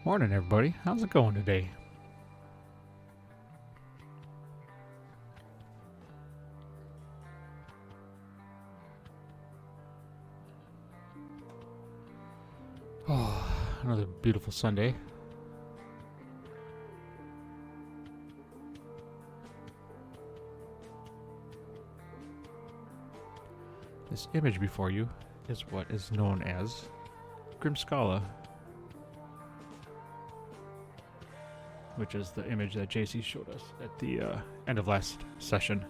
Morning, everybody. How's it going today? Oh, another beautiful Sunday. This image before you is what is known as Grimskalle, which is the image that JC showed us at the end of last session.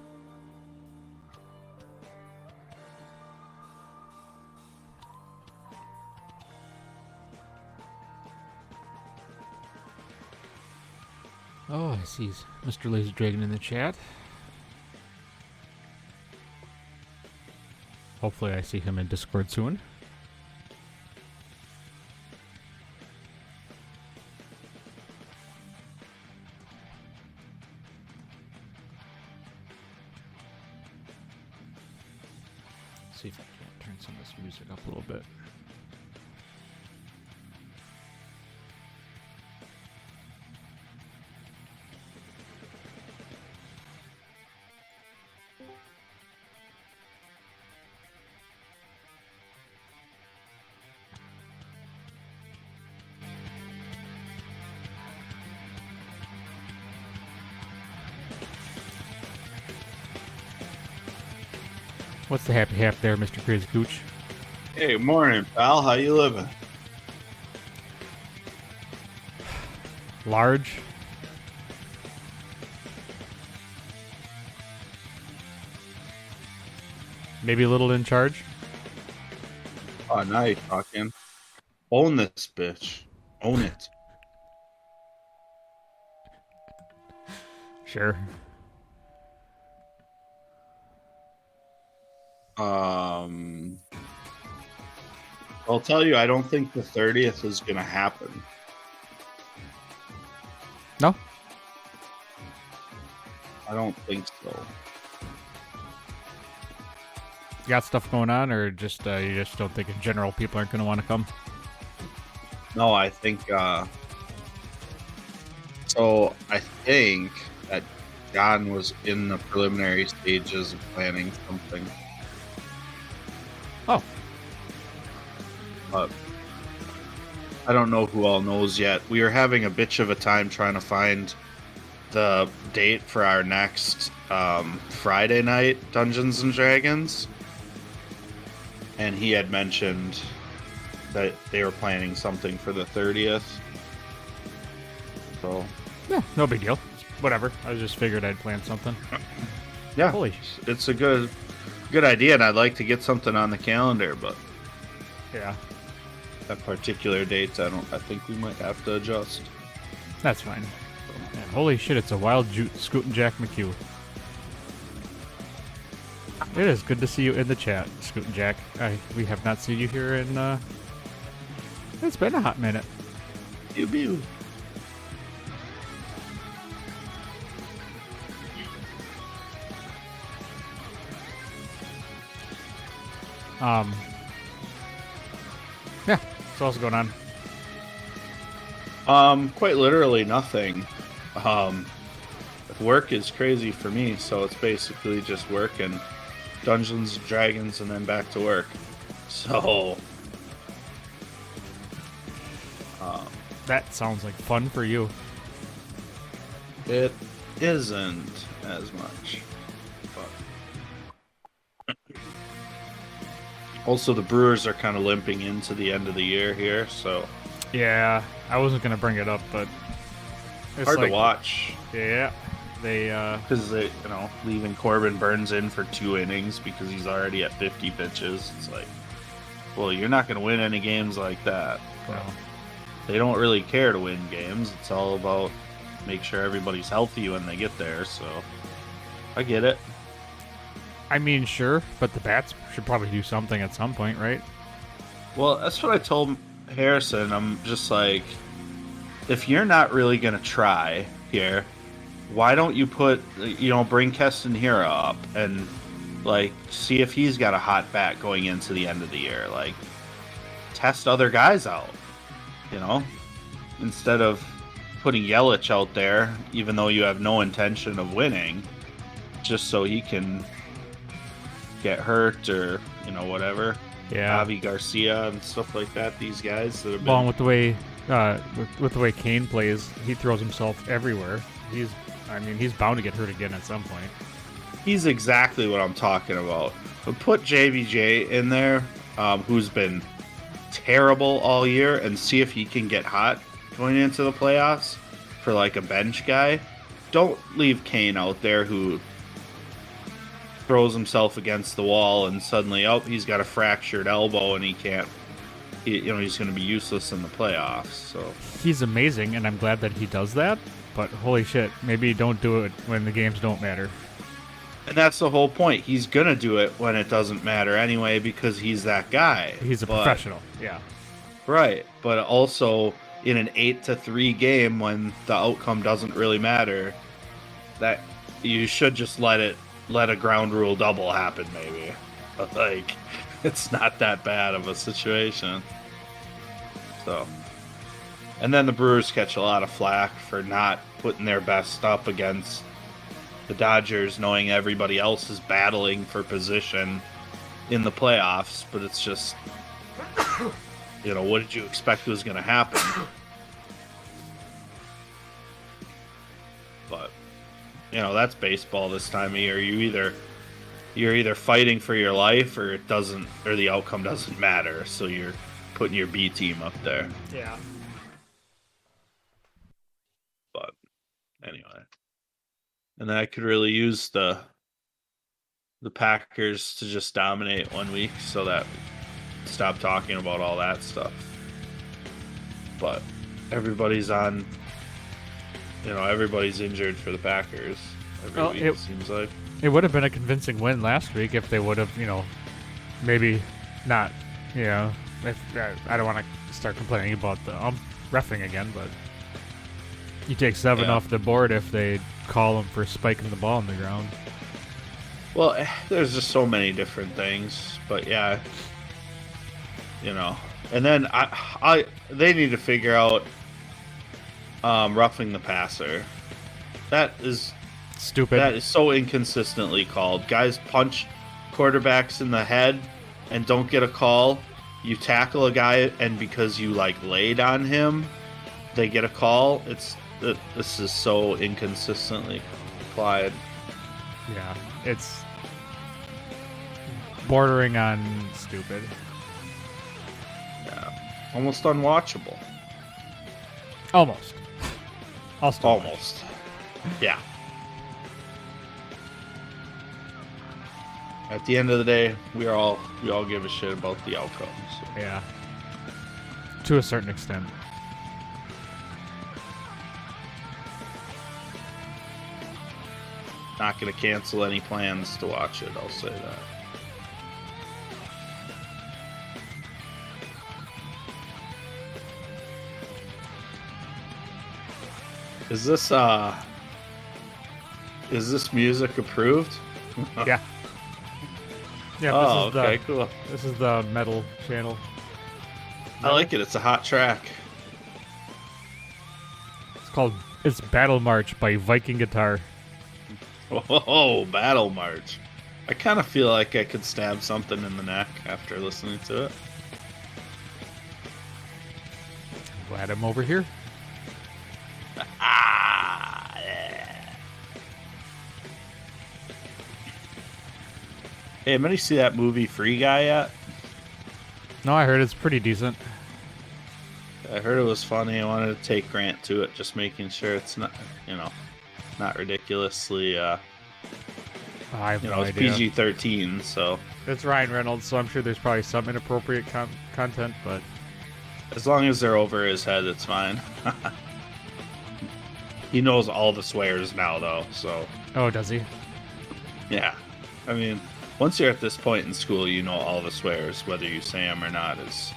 Oh, I see Mr. Lazy Dragon in the chat. Hopefully I see him in Discord soon. See if I can't turn some of this music up a little bit. What's the happy hap there, Mr. Crazy Cooch? Hey, morning, pal. How you living? Large. Maybe a little in charge. Oh, now you're talking. Own this bitch. Own it. Sure. I'll tell you, I don't think the 30th is going to happen. No? I don't think so. You got stuff going on, or just you just don't think in general people aren't going to want to come? No, I think, so I think that John was in the preliminary stages of planning something. Oh. But I don't know who all knows yet. We are having a bitch of a time trying to find the date for our next Friday night Dungeons and Dragons. And he had mentioned that they were planning something for the 30th. So Yeah, no big deal. Whatever. I just figured I'd plan something. yeah, Holy. it's a good idea, and I'd like to get something on the calendar, but Yeah, that particular date, I think we might have to adjust. that's fine. Yeah, holy shit, it's a wild Scootin' Jack McHugh. It is good to see you in the chat, Scootin' Jack. We have not seen you here in, it's been a hot minute. Pew pew. Yeah, so what's going on? Quite literally nothing. Work is crazy for me, so it's basically just work and Dungeons and Dragons and then back to work. So That sounds like fun for you. it isn't as much. But also, the Brewers are kind of limping into the end of the year here, so Yeah, I wasn't going to bring it up, but it's hard like, to watch. Yeah, they, Because they, leaving Corbin Burns in for 2 innings because he's already at 50 pitches. It's like, well, you're not going to win any games like that. no. They don't really care to win games. It's all about make sure everybody's healthy when they get there. So I get it. I mean, sure, but the bats should probably do something at some point, right? Well, that's what I told Harrison. I'm just like, if you're not really going to try here, why don't you bring Keston Hira up and, see if he's got a hot bat going into the end of the year. Test other guys out, instead of putting Yelich out there, even though you have no intention of winning, just so he can get hurt or, whatever. Yeah. Javi Garcia and stuff like that, these guys that have Well, been... and with the way Kane plays, he throws himself everywhere. He's bound to get hurt again at some point. He's exactly what I'm talking about. But put JBJ in there, who's been terrible all year, and see if he can get hot going into the playoffs for like a bench guy. Don't leave Kane out there who throws himself against the wall and suddenly, he's got a fractured elbow and he can't. He's going to be useless in the playoffs. So he's amazing, and I'm glad that he does that. But holy shit, maybe don't do it when the games don't matter. And that's the whole point. He's going to do it when it doesn't matter anyway because he's that guy. He's a professional, yeah. Right, but also in an 8-3 game when the outcome doesn't really matter, that you should just let a ground rule double happen maybe. But like, it's not that bad of a situation. So, and then the Brewers catch a lot of flack for not putting their best up against the Dodgers, knowing everybody else is battling for position in the playoffs, but it's just, what did you expect was going to happen? But, that's baseball this time of year. You're either fighting for your life or the outcome doesn't matter, so you're putting your B team up there. Yeah. But anyway. And I could really use the Packers to just dominate 1 week so that we stop talking about all that stuff. But everybody's on, everybody's injured for the Packers every week, it seems like. It would have been a convincing win last week if they would have, maybe not, I don't want to start complaining about the reffing again, but you take 7 off the board if they call them for spiking the ball on the ground. Well, there's just so many different things, but yeah, and then they need to figure out roughing the passer. That is stupid. That is so inconsistently called. Guys punch quarterbacks in the head and don't get a call. You tackle a guy and because you laid on him, they get a call. This is so inconsistently applied. Yeah, it's bordering on stupid. Yeah, almost unwatchable. Almost. Almost. Yeah. At the end of the day, we all give a shit about the outcomes. So. Yeah. To a certain extent. Not going to cancel any plans to watch it, I'll say that. Is this music approved? Yeah. Yeah. Oh, okay, cool. This is the metal channel. I like it. It's a hot track. It's Battle March by Viking Guitar. Oh, Battle March. I kind of feel like I could stab something in the neck after listening to it. Glad I'm over here. Yeah. Hey, anybody see that movie Free Guy yet? No, I heard it's pretty decent. I heard it was funny. I wanted to take Grant to it, just making sure it's not, not ridiculously, I have no it's idea. PG-13, so. It's Ryan Reynolds, so I'm sure there's probably some inappropriate content, but As long as they're over his head, it's fine. He knows all the swears now, though, so. Oh, does he? Yeah. I mean, once you're at this point in school, you know all the swears, whether you say them or not is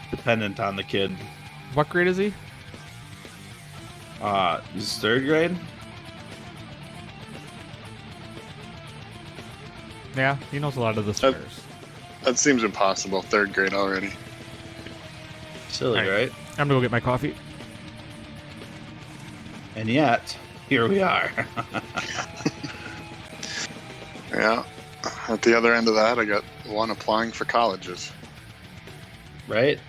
dependent on the kid. What grade is he? He's 3rd grade? Yeah, he knows a lot of the swears. That seems impossible. 3rd grade already. Silly, All right? I'm gonna go get my coffee. And yet, here we are. Yeah. At the other end of that, I got one applying for colleges. Right?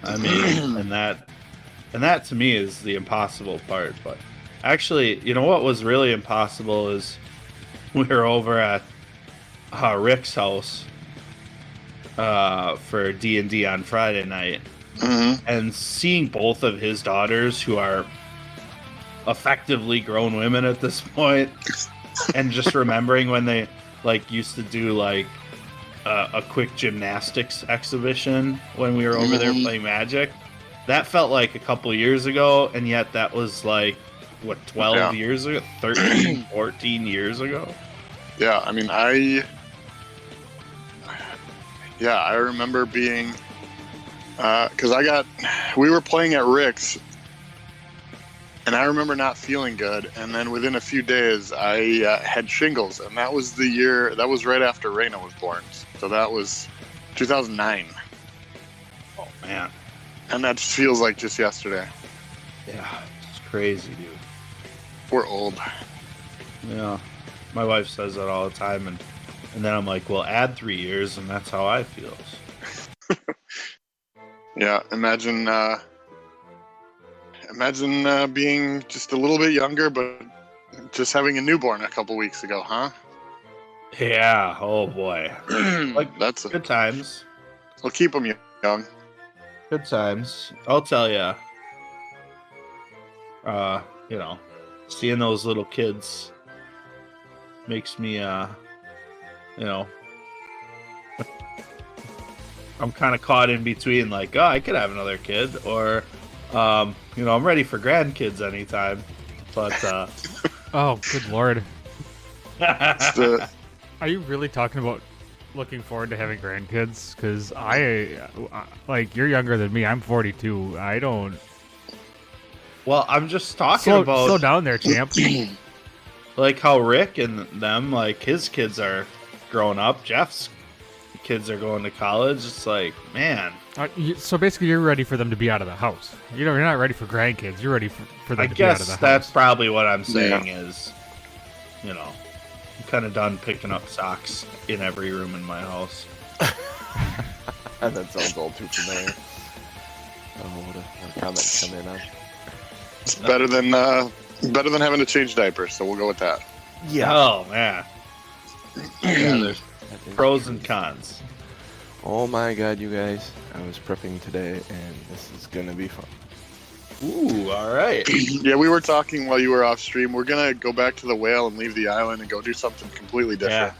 I mean, and that to me is the impossible part. But actually, you know what was really impossible is we were over at Rick's house for D&D on Friday night, and seeing both of his daughters, who are effectively grown women at this point, and just remembering when they used to do a quick gymnastics exhibition when we were over there playing Magic. That felt like a couple years ago, and yet that was 12 years ago, 13, 14 years ago. Yeah, I mean, I remember being, because we were playing at Rick's, and I remember not feeling good, and then within a few days, I had shingles, and that was right after Raina was born, so that was 2009. Oh, man. And that just feels like just yesterday. Yeah, it's crazy, dude. We're old. Yeah, my wife says that all the time, and then I'm like, well, add 3 years, and that's how I feel. Yeah, imagine being just a little bit younger, but just having a newborn a couple weeks ago, huh? Yeah, oh boy. That's good times. We'll keep them young. Good times. I'll tell you. Seeing those little kids makes me, I'm kind of caught in between, I could have another kid, or, I'm ready for grandkids anytime. But, oh, good lord. Are you really talking about looking forward to having grandkids? Because you're younger than me. I'm 42. I don't. Well, I'm just talking about. Slow down there, champ. How Rick and them, his kids are growing up. Jeff's kids are going to college. It's man. So basically, you're ready for them to be out of the house. You're not ready for grandkids. You're ready for them to be out of the house. I guess that's probably what I'm saying is, I'm kind of done picking up socks in every room in my house. That sounds all too familiar. Oh, what a comment to come in on. It's better than having to change diapers, so we'll go with that. Yeah. Oh, man. Yeah, there's pros and cons. Oh my god, you guys. I was prepping today, and this is going to be fun. Ooh, all right. Yeah, we were talking while you were off stream. We're going to go back to the whale and leave the island and go do something completely different.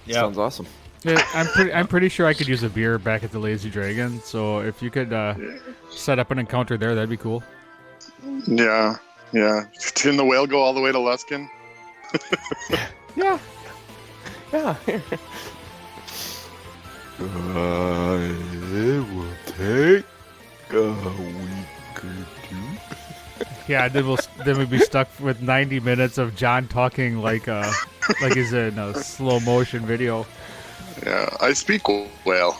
Yeah. Sounds awesome. Yeah, I'm pretty sure I could use a beer back at the Lazy Dragon, so if you could set up an encounter there, that'd be cool. Yeah. Can the whale go all the way to Luskin? Yeah. Yeah. I will take a week or two. Yeah, then we'd be stuck with 90 minutes of John talking like he's in a slow motion video. Yeah, I speak whale.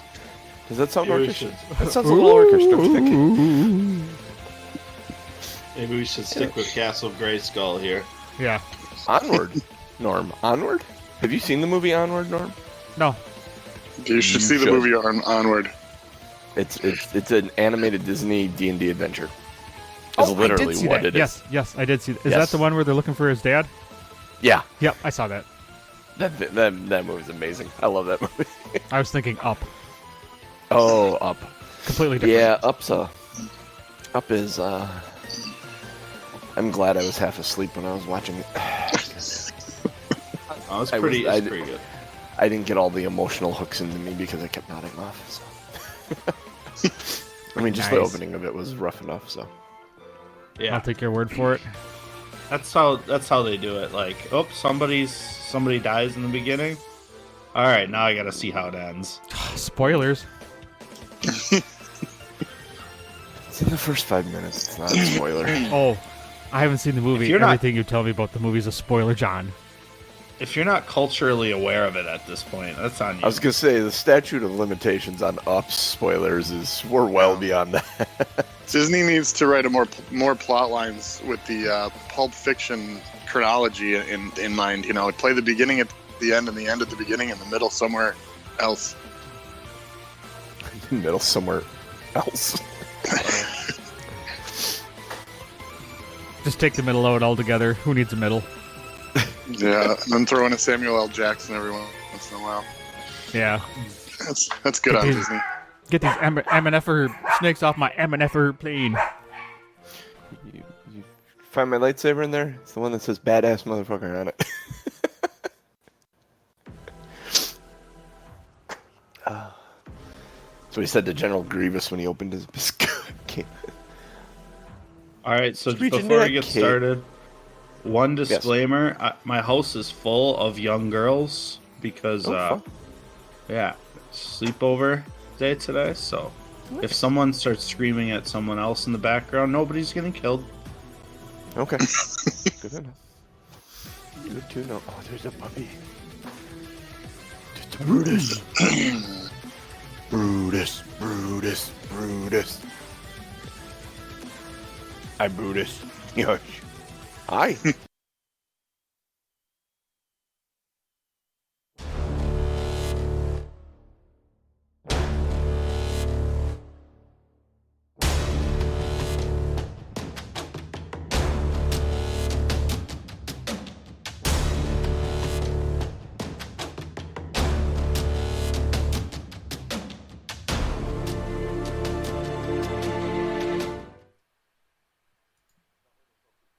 Does that sound orcish? That sounds a little orcish, don't you think? Maybe we should stick with Castle Grayskull here. Yeah. Onward, Norm. Onward? Have you seen the movie Onward, Norm? No. You should see the movie Onward. It's an animated Disney D&D adventure. It's literally what it is. Yes, I did see that. Is that the one where they're looking for his dad? Yeah. Yep, I saw that. That movie's amazing. I love that movie. I was thinking Up. Oh, Up. Completely different. Yeah, Up is, I'm glad I was half asleep when I was watching it. It's pretty good. I didn't get all the emotional hooks into me because I kept nodding off. So. I mean, just the opening of it was rough enough. So. Yeah. I'll take your word for it. That's how they do it. Somebody dies in the beginning. All right, now I gotta see how it ends. Spoilers. It's in the first 5 minutes. It's not a spoiler. Oh, I haven't seen the movie. Everything you tell me about the movie is a spoiler, John. If you're not culturally aware of it at this point, that's on you. I was gonna say the statute of limitations on ups spoilers we're well beyond that. Disney needs to write more plot lines with the Pulp Fiction chronology in mind. You know, play the beginning at the end and the end at the beginning and the middle somewhere else. Middle somewhere else. Just take the middle out altogether. Who needs a middle? Yeah, and then throw in a Samuel L. Jackson every once in a while. Yeah. That's good on Disney. Get these MNFer snakes off my MNFer plane. You find my lightsaber in there? It's the one that says badass motherfucker on it. That's what he said to General Grievous when he opened his biscuit. Alright, so Reach into before that we get cake. started, one disclaimer. My house is full of young girls because, fun. yeah, sleepover day today, so if someone starts screaming at someone else in the background, nobody's getting killed. Okay. Good enough. Good to know. Oh, there's a puppy. Just a Brutus. Brutus. Brutus. Brutus. Hi, Brutus. Yosh. Hi.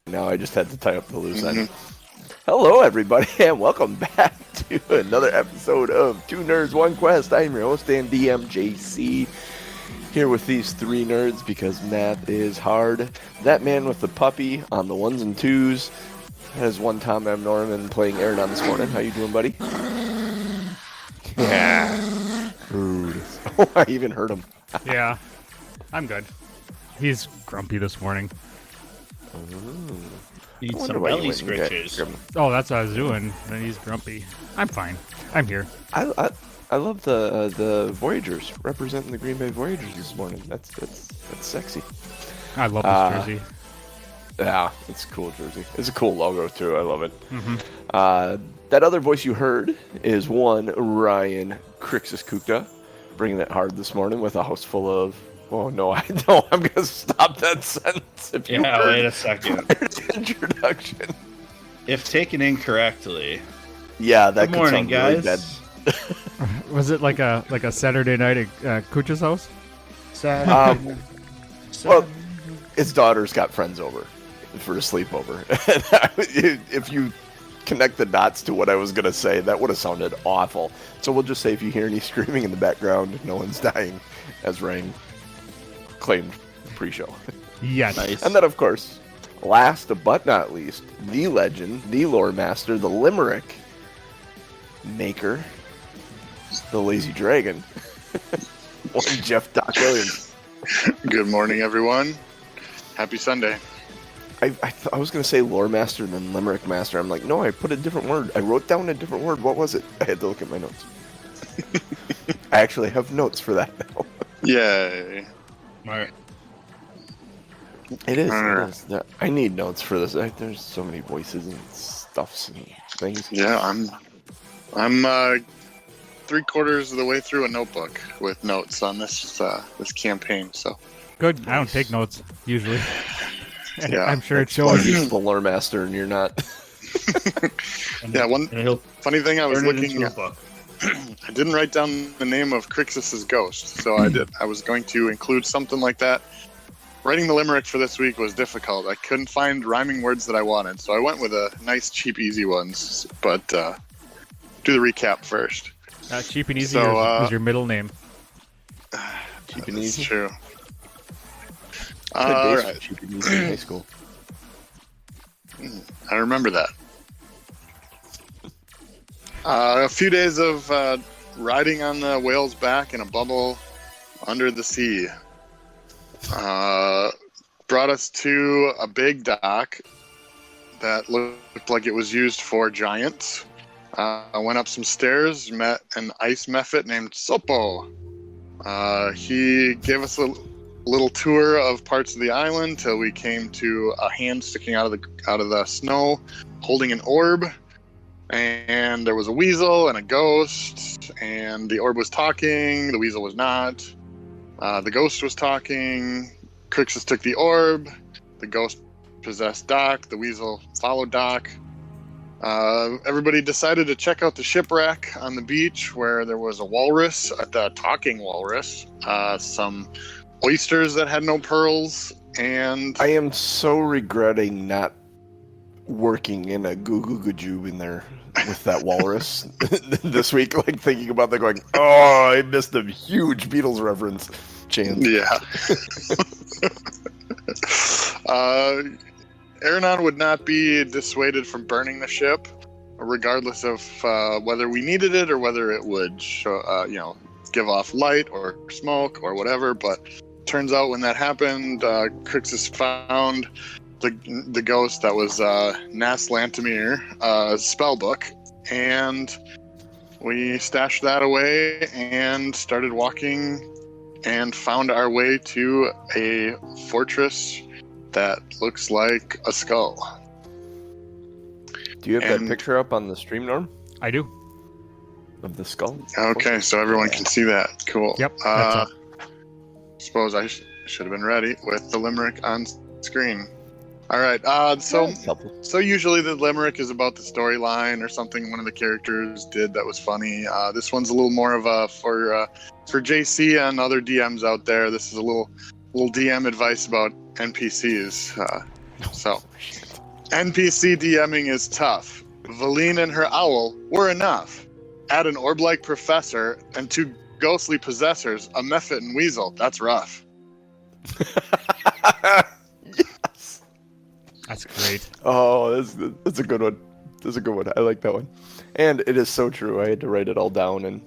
Now I just had to tie up the loose end. Hello, everybody, and welcome back to another episode of Two Nerds, One Quest. I'm your host and DM, JC, here with these three nerds because math is hard. That man with the puppy on the ones and twos has one Tom M. Norman playing Aronan this morning. How you doing, buddy? Yeah. Oh, I even heard him. Yeah. I'm good. He's grumpy this morning. Need wonder some why you belly went and got scritches. Grim. Oh, that's what I was doing. And he's grumpy. I'm fine. I'm here. I love the Voyagers representing the Green Bay Voyagers this morning. That's sexy. I love this jersey. Yeah, it's a cool jersey. It's a cool logo too. I love it. Mm-hmm. That other voice you heard is one Ryan Crixus Kukta, bringing it hard this morning with a house full of. Oh no, I don't. I'm gonna stop that sentence. If you Yeah, heard wait a second. the introduction. If taken incorrectly, Yeah, that good could morning, sound really guys. dead. Was it like a Saturday night at Kucha's house? Well, his daughter's got friends over for a sleepover. If you connect the dots to what I was gonna say, that would have sounded awful. So we'll just say if you hear any screaming in the background, no one's dying, as Ryan claimed pre-show. Yes. Nice. And then, of course, last but not least, the legend, the lore master, the limerick maker, the lazy dragon, one Jeff Doc Williams. Good morning, everyone. Happy Sunday. I was going to say lore master and then limerick master. I'm like, no, I put a different word. I wrote down a different word. What was it? I had to look at my notes. I actually have notes for that now. Yay. Alright. It is. I need notes for this. There's so many voices and stuffs and things. Yeah, I'm 3/4 of the way through a notebook with notes on this campaign. So Good. I don't take notes usually. Yeah. I'm sure it Well, shows. he's the lore master and you're not. yeah, one And he'll funny thing I was turn it looking into a at. book. I didn't write down the name of Crixus's ghost, so I was going to include something like that. Writing the limerick for this week was difficult. I couldn't find rhyming words that I wanted, so I went with a nice, cheap, easy ones. But do the recap first. Cheap and easy So, is your middle name. Cheap and That's easy. true. I All played bass right, for cheap and easy in high school. I remember that. A few days of riding on the whale's back in a bubble under the sea brought us to a big dock that looked like it was used for giants. I went up some stairs, met an ice mephit named Sopo. He gave us a little tour of parts of the island till we came to a hand sticking out of the snow, holding an orb. And there was a weasel and a ghost, and the orb was talking. The weasel was not. The ghost was talking. Crixus took the orb. The ghost possessed Doc. The weasel followed Doc. Everybody decided to check out the shipwreck on the beach where there was a walrus, the talking walrus, some oysters that had no pearls, and I am so regretting not working in a joob in there with that walrus this week, like thinking about that, going, oh, I missed a huge Beatles reference chance. yeah. Aronan would not be dissuaded from burning the ship, regardless of whether we needed it or whether it would show, give off light or smoke or whatever. But turns out when that happened, Crixus found the ghost that was Nas Lantamir spell book, and we stashed that away and started walking and found our way to a fortress that looks like a skull. Do you have that picture up on the stream, Norm? I do. Of the skull? Okay, so everyone can see that. Cool. Yep. That's up. Suppose I should have been ready with the limerick on screen. All right. So usually the limerick is about the storyline or something one of the characters did that was funny. This one's a little more of a for JC and other DMs out there. This is a little DM advice about NPCs. NPC DMing is tough. Veleen and her owl were enough. Add an orb-like professor and 2 ghostly possessors, a mephit and weasel. That's rough. Yes. That's great. Oh, that's a good one. That's a good one. I like that one. And it is so true. I had to write it all down and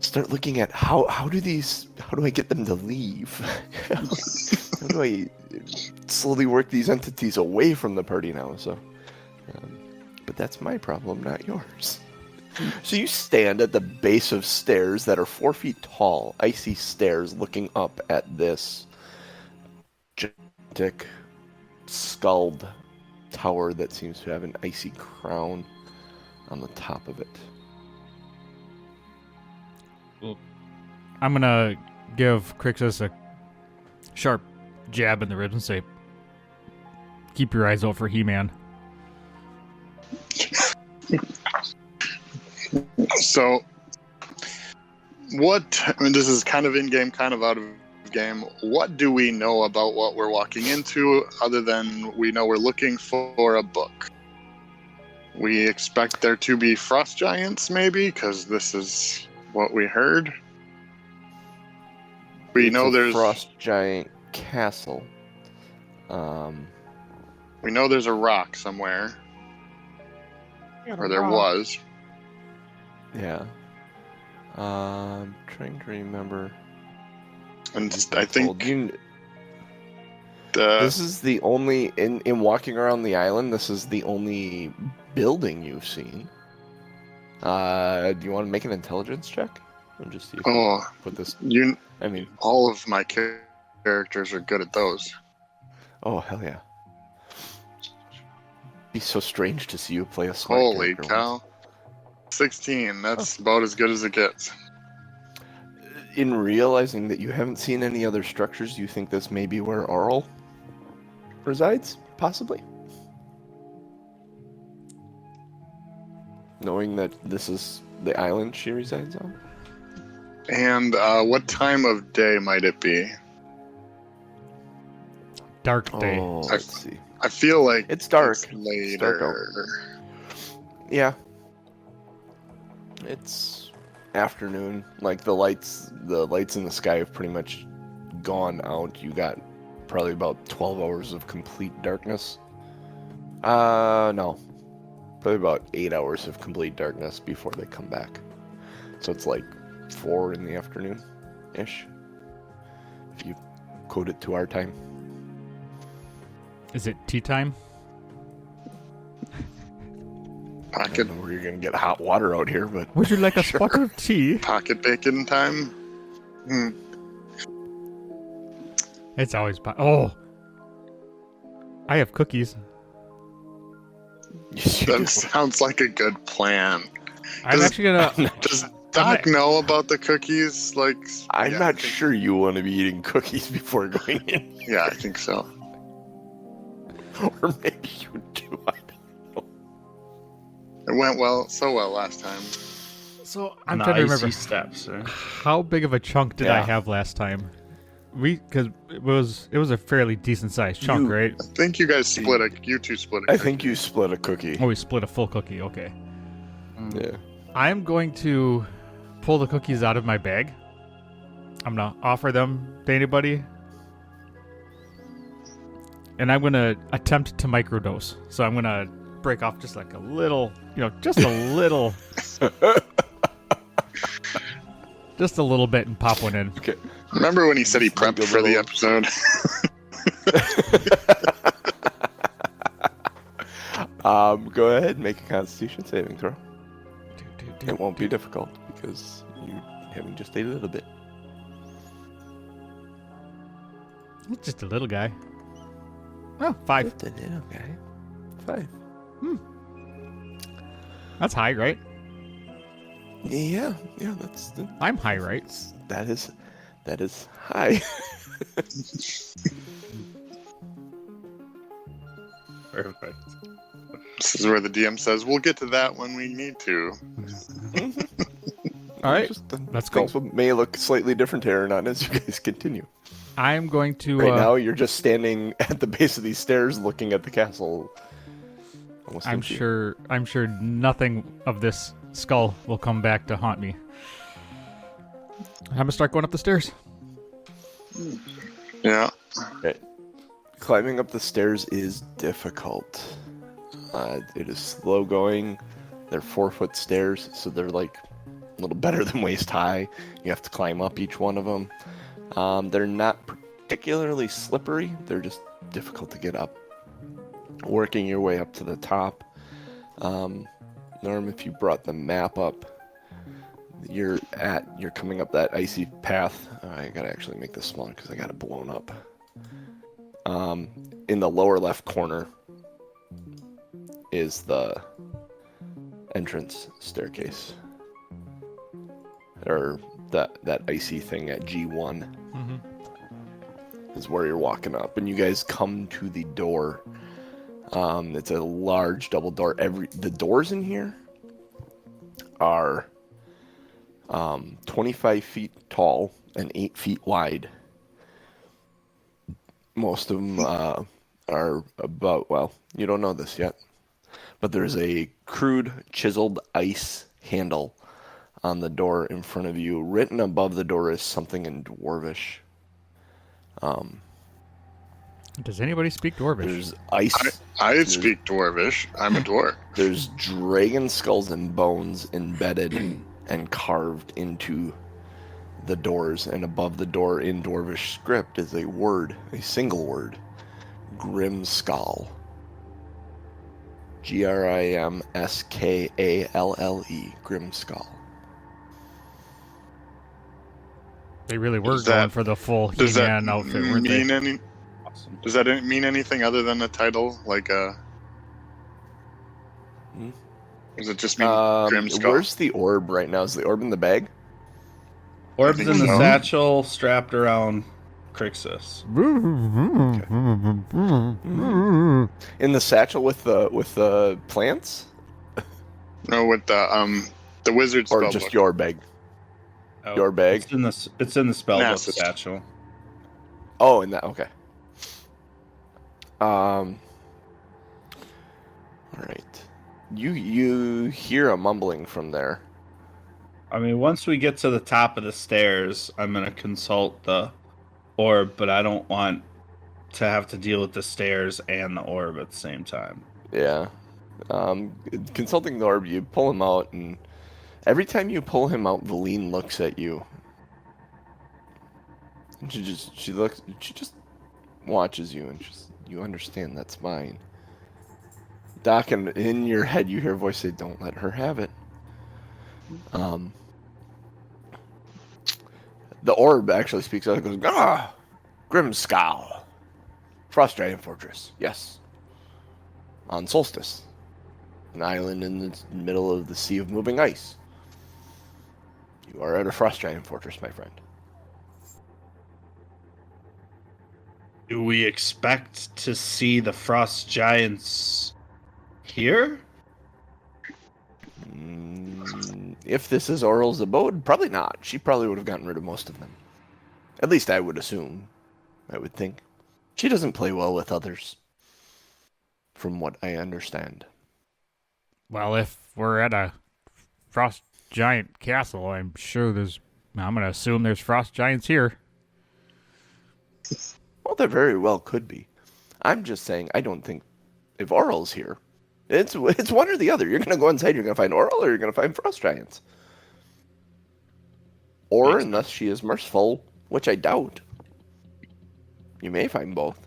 start looking at how do I get them to leave? How do I slowly work these entities away from the party now? So, but that's my problem, not yours. So you stand at the base of stairs that are 4 feet tall, icy stairs looking up at this gigantic, skulled tower that seems to have an icy crown on the top of it. I'm gonna give Crixus a sharp jab in the ribs and say, keep your eyes out for He-Man. So, this is kind of in-game, kind of out of game. What do we know about what we're walking into, other than we know we're looking for a book? We expect there to be frost giants, maybe, because this is what we heard. We know there's frost giant castle. We know there's a rock somewhere, or there was. Yeah. I'm trying to remember. And I think this is the only in walking around the island. This is the only building you've seen. Do you want to make an intelligence check? Or just put this. All of my characters are good at those. Oh hell yeah! Be so strange to see you play a smart Holy character. cow! 16. That's about as good as it gets. In realizing that you haven't seen any other structures, do you think this may be where Arl resides? Possibly. Knowing that this is the island she resides on? And what time of day might it be? Dark day. Oh, let's see. I feel like it's dark. It's later. It's dark out. Yeah. It's afternoon. Like the lights in the sky have pretty much gone out. You got probably about 12 hours of complete darkness. No. Probably about 8 hours of complete darkness before they come back. So it's like 4 in the afternoon-ish. If you code it to our time. Is it tea time? I Pocket don't know where you're gonna get hot water out here, but Would you like a Sure. spot of tea? pocket bacon time. Hmm. It's always oh. I have cookies. Yes, you That do. sounds like a good plan. I'm Does- actually gonna. Does Got Doc it. know about the cookies? Like, I'm yeah, I not think- sure you want to be eating cookies before going in, Yeah, I think so. or maybe you do. I don't know. It went so well last time. So I'm The trying to icy remember steps. Eh? how big of a chunk did I Yeah. have last time? Because it was a fairly decent sized chunk, You- right? I think you guys you two split a I cookie. think you split a cookie. Oh, we split a full cookie. Okay. Yeah. I'm going to pull the cookies out of my bag. I'm gonna offer them to anybody, and I'm gonna attempt to microdose. So I'm gonna break off just like a little, just a little, just a little bit, and pop one in. Okay. Remember when he said he Just like prepped a for the little- episode? Go ahead and make a Constitution saving throw. It won't be difficult because you're having just a little bit. It's just a little guy. Oh, 5. Just a little guy. 5. That's high, right? Yeah, that's I'm high, right? that is high. Perfect. This is where the DM says, we'll get to that when we need to. All right, Just, let's go. things may look slightly different to Aronan as you guys continue. I'm going to. Right now, you're just standing at the base of these stairs, looking at the castle. Almost I'm empty. sure nothing of this skull will come back to haunt me. I'm gonna start going up the stairs. Yeah. Climbing up the stairs is difficult. It is slow going. They're 4-foot stairs, so they're like a little better than waist high. You have to climb up each one of them. They're not particularly slippery. They're just difficult to get up. Working your way up to the top. Norm, if you brought the map up, you're coming up that icy path. I gotta actually make this smaller because I got it blown up. In the lower left corner is the entrance staircase, or that icy thing at G1 is where you're walking up, and you guys come to the door. It's a large double door. The doors in here are 25 feet tall and 8 feet wide. Most of them are about, well, you don't know this yet, but there's a crude chiseled ice handle on the door in front of you. Written above the door is something in Dwarvish. Does anybody speak Dwarvish? There's ice. I speak Dwarvish. I'm a dwarf. There's dragon skulls and bones embedded and carved into the doors, and above the door in Dwarvish script is a single word, Grimskalle. Grimskalle, Grimskalle. They really were Does going that- for the full Does that He-Man outfit, weren't they? mean any? Awesome. Does that mean anything other than the title? Like does it just mean Grimskalle? Where's the orb right now? Is the orb in the bag? Orbs think in the so. satchel strapped around Crixus. In the satchel with the plants, No, with the wizard's or spell just book. your bag? Oh, Your bag? It's in the spell book Massive. satchel. Oh, in that, okay. All right. You hear a mumbling from there. I mean, once we get to the top of the stairs, I'm gonna consult the orb, but I don't want to have to deal with the stairs and the orb at the same time. Yeah. Consulting the orb, you pull him out, and every time you pull him out, Veleen looks at you. And she just watches you, and you understand that's mine. Doc, and in your head you hear a voice say, "Don't let her have it." The orb actually speaks out and goes, "Ah, Grimskalle, Frost Giant Fortress. Yes, on Solstice, an island in the middle of the sea of moving ice. You are at a Frost Giant Fortress, my friend." Do we expect to see the frost giants here? If this is Oral's abode, probably not. She probably would have gotten rid of most of them. At least I would assume. I would think. She doesn't play well with others, from what I understand. Well, if we're at a frost giant castle, I'm going to assume there's frost giants here. Well, there very well could be. I'm just saying, I don't think if Oral's here, it's one or the other. You're going to go inside, you're going to find Oral, or you're going to find frost giants. Or, unless she is merciful, which I doubt, you may find both.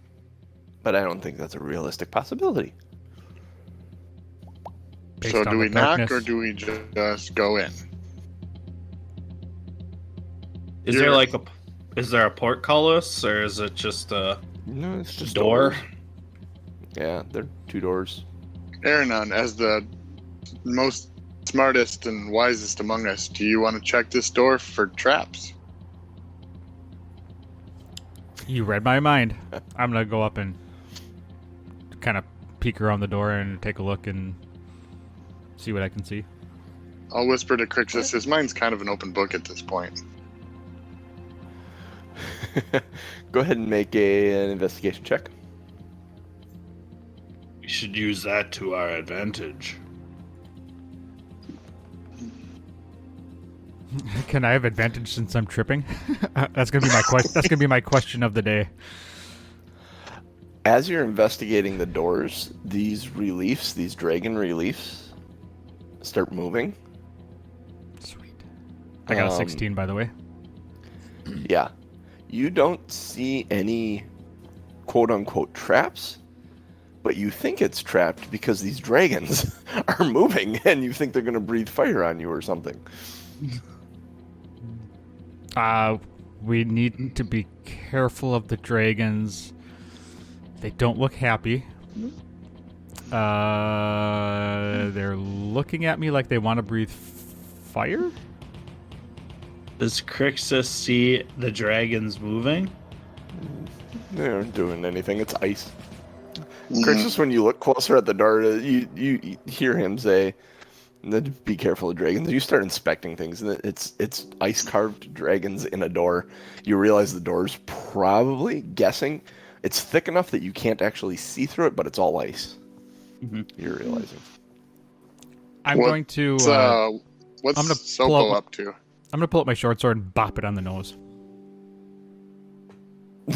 But I don't think that's a realistic possibility. Based So on do the we knock darkness. or do we just go in? Is there a portcullis or is it just a No, it's just door? doors. Yeah, they're 2 doors. Aronan, as the most smartest and wisest among us, do you want to check this door for traps? You read my mind. I'm going to go up and kind of peek around the door and take a look and see what I can see. I'll whisper to Crixus. His mind's kind of an open book at this point. Go ahead and make an investigation check. We should use that to our advantage. Can I have advantage since I'm tripping? That's gonna be my question. That's gonna be my question of the day. As you're investigating the doors, these dragon reliefs, start moving. Sweet. I got a 16, by the way. Yeah. You don't see any quote-unquote traps, but you think it's trapped because these dragons are moving and you think they're going to breathe fire on you or something. We need to be careful of the dragons. They don't look happy. They're looking at me like they want to breathe fire? Does Crixus see the dragons moving? They aren't doing anything. It's ice. Crixus, when you look closer at the door, you hear him say, "Be careful of dragons." You start inspecting things, and it's ice-carved dragons in a door. You realize the door's probably, guessing, it's thick enough that you can't actually see through it, but it's all ice. Mm-hmm. You're realizing. I'm going to... what's I'm gonna Sopo pull up to? I'm going to pull up my short sword and bop it on the nose.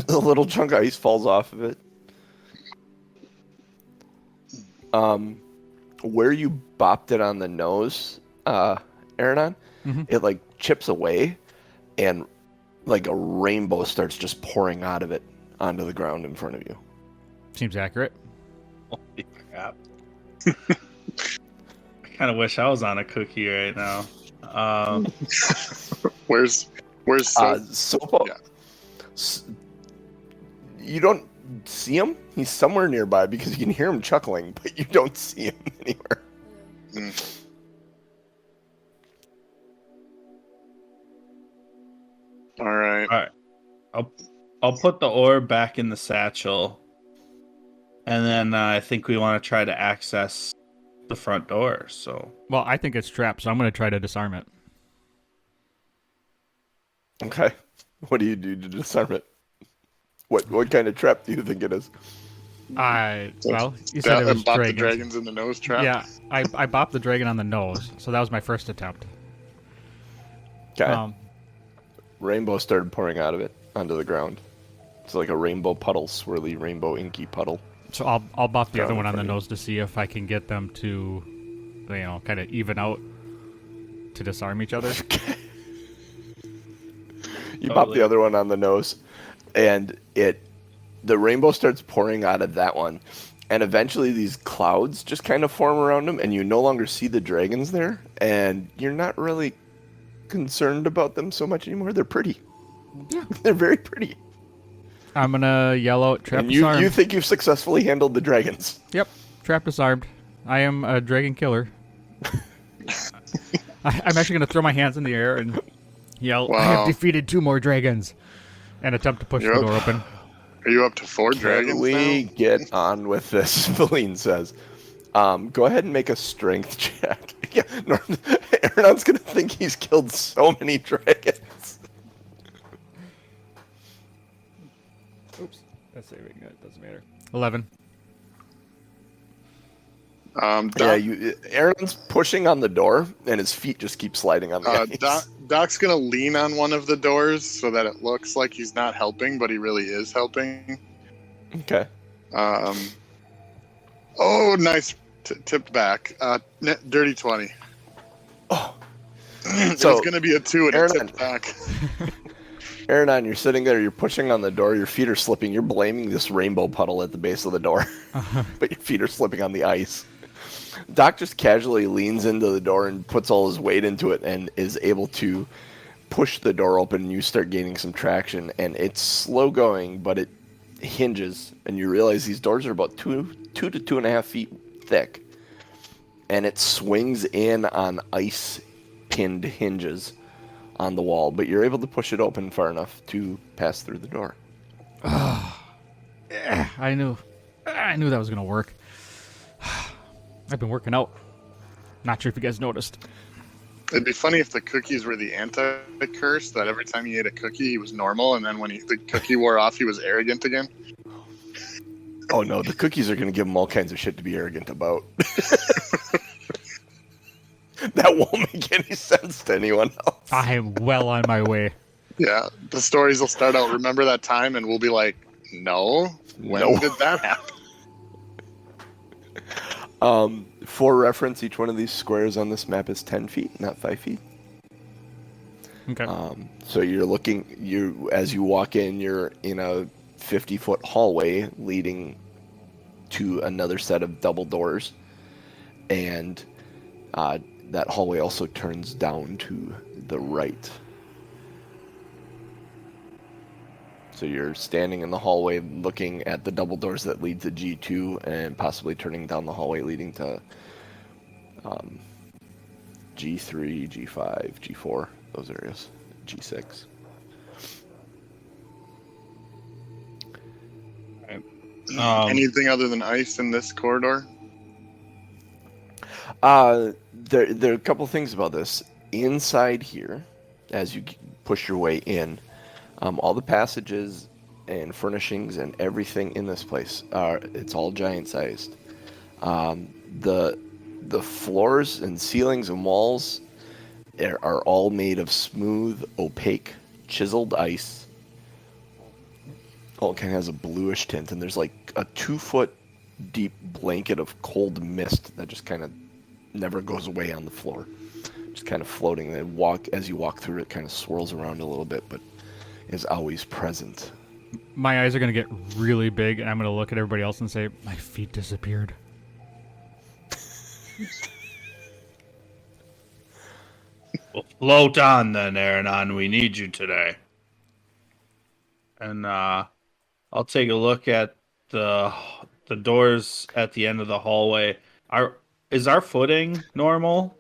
A little chunk of ice falls off of it. Where you bopped it on the nose, Aronan, it like chips away, and like a rainbow starts just pouring out of it onto the ground in front of you. Seems accurate. Holy crap. I kind of wish I was on a cookie right now. Where's Sopo? Sopo? Yeah. You don't see him. He's somewhere nearby because you can hear him chuckling, but you don't see him anywhere. All right. I'll put the orb back in the satchel, and then I think we want to try to access the front door. So, Well, I think it's trapped, so I'm going to try to disarm it. Okay. What do you do to disarm it? What kind of trap do you think it is? Well, you said it was Bop the dragons. dragons in the nose trap? Yeah, I bopped the dragon on the nose, so that was my first attempt. Okay. Rainbow started pouring out of it onto the ground. It's like a rainbow puddle, swirly rainbow inky puddle. So I'll bop the Down other in one on the front of you. nose to see if I can get them to, kind of even out to disarm each other. You pop the other one on the nose, and the rainbow starts pouring out of that one, and eventually these clouds just kind of form around them, and you no longer see the dragons there, and you're not really concerned about them so much anymore. They're pretty. Yeah. They're very pretty. I'm gonna yell out, trap And disarmed. you think you've successfully handled the dragons. Yep, trap disarmed. I am a dragon killer. I'm actually gonna throw my hands in the air and yell, I have Wow. defeated 2 more dragons, and attempt to push the Yep. door open. Are you up to 4 Can dragons we now? get on with this? Veleen says. Go ahead and make a strength check. Yeah, Aronon's gonna think he's killed so many dragons. Oops, that's saving. It doesn't matter. 11. Doc, Aronon's pushing on the door, and his feet just keep sliding on the ice. Doc's gonna lean on one of the doors so that it looks like he's not helping, but he really is helping. Okay. Oh, nice. Tipped back. Dirty 20. Oh. It So, was going to be a 2 and it Aronan- tipped back. Aronan, you're sitting there, you're pushing on the door, your feet are slipping, you're blaming this rainbow puddle at the base of the door, but your feet are slipping on the ice. Doc just casually leans into the door and puts all his weight into it and is able to push the door open, and you start gaining some traction, and it's slow going, but it hinges, and you realize these doors are about 2 to 2.5 feet thick, and it swings in on ice pinned hinges on the wall, but you're able to push it open far enough to pass through the door. Yeah, I knew that was gonna work. I've been working out. Not sure if you guys noticed. It'd be funny if the cookies were the anti-curse, that every time he ate a cookie, he was normal, and then when the cookie wore off, he was arrogant again. Oh no, the cookies are going to give him all kinds of shit to be arrogant about. That won't make any sense to anyone else. I am well on my way. Yeah, the stories will start out, remember that time, and we'll be like, no? When No. did that happen? For reference, each one of these squares on this map is 10 feet, not 5 feet. Okay. So you're looking, as you walk in, you're in a 50-foot hallway leading to another set of double doors, and that hallway also turns down to the right. So you're standing in the hallway looking at the double doors that lead to G2 and possibly turning down the hallway leading to G3, G5, G4, those areas, G6. Anything other than ice in this corridor? There are a couple things about this. Inside here, as you push your way in, all the passages and furnishings and everything in this place it's all giant sized. The floors and ceilings and walls are all made of smooth, opaque, chiseled ice. All kind of has a bluish tint, and there's like a 2-foot deep blanket of cold mist that just kind of never goes away on the floor. Just kind of floating. As you walk through it, kind of swirls around a little bit, but is always present. My eyes are gonna get really big, and I'm gonna look at everybody else and say, "My feet disappeared." Well, float on then, Aronan. We need you today. And I'll take a look at the doors at the end of the hallway. Is our footing normal?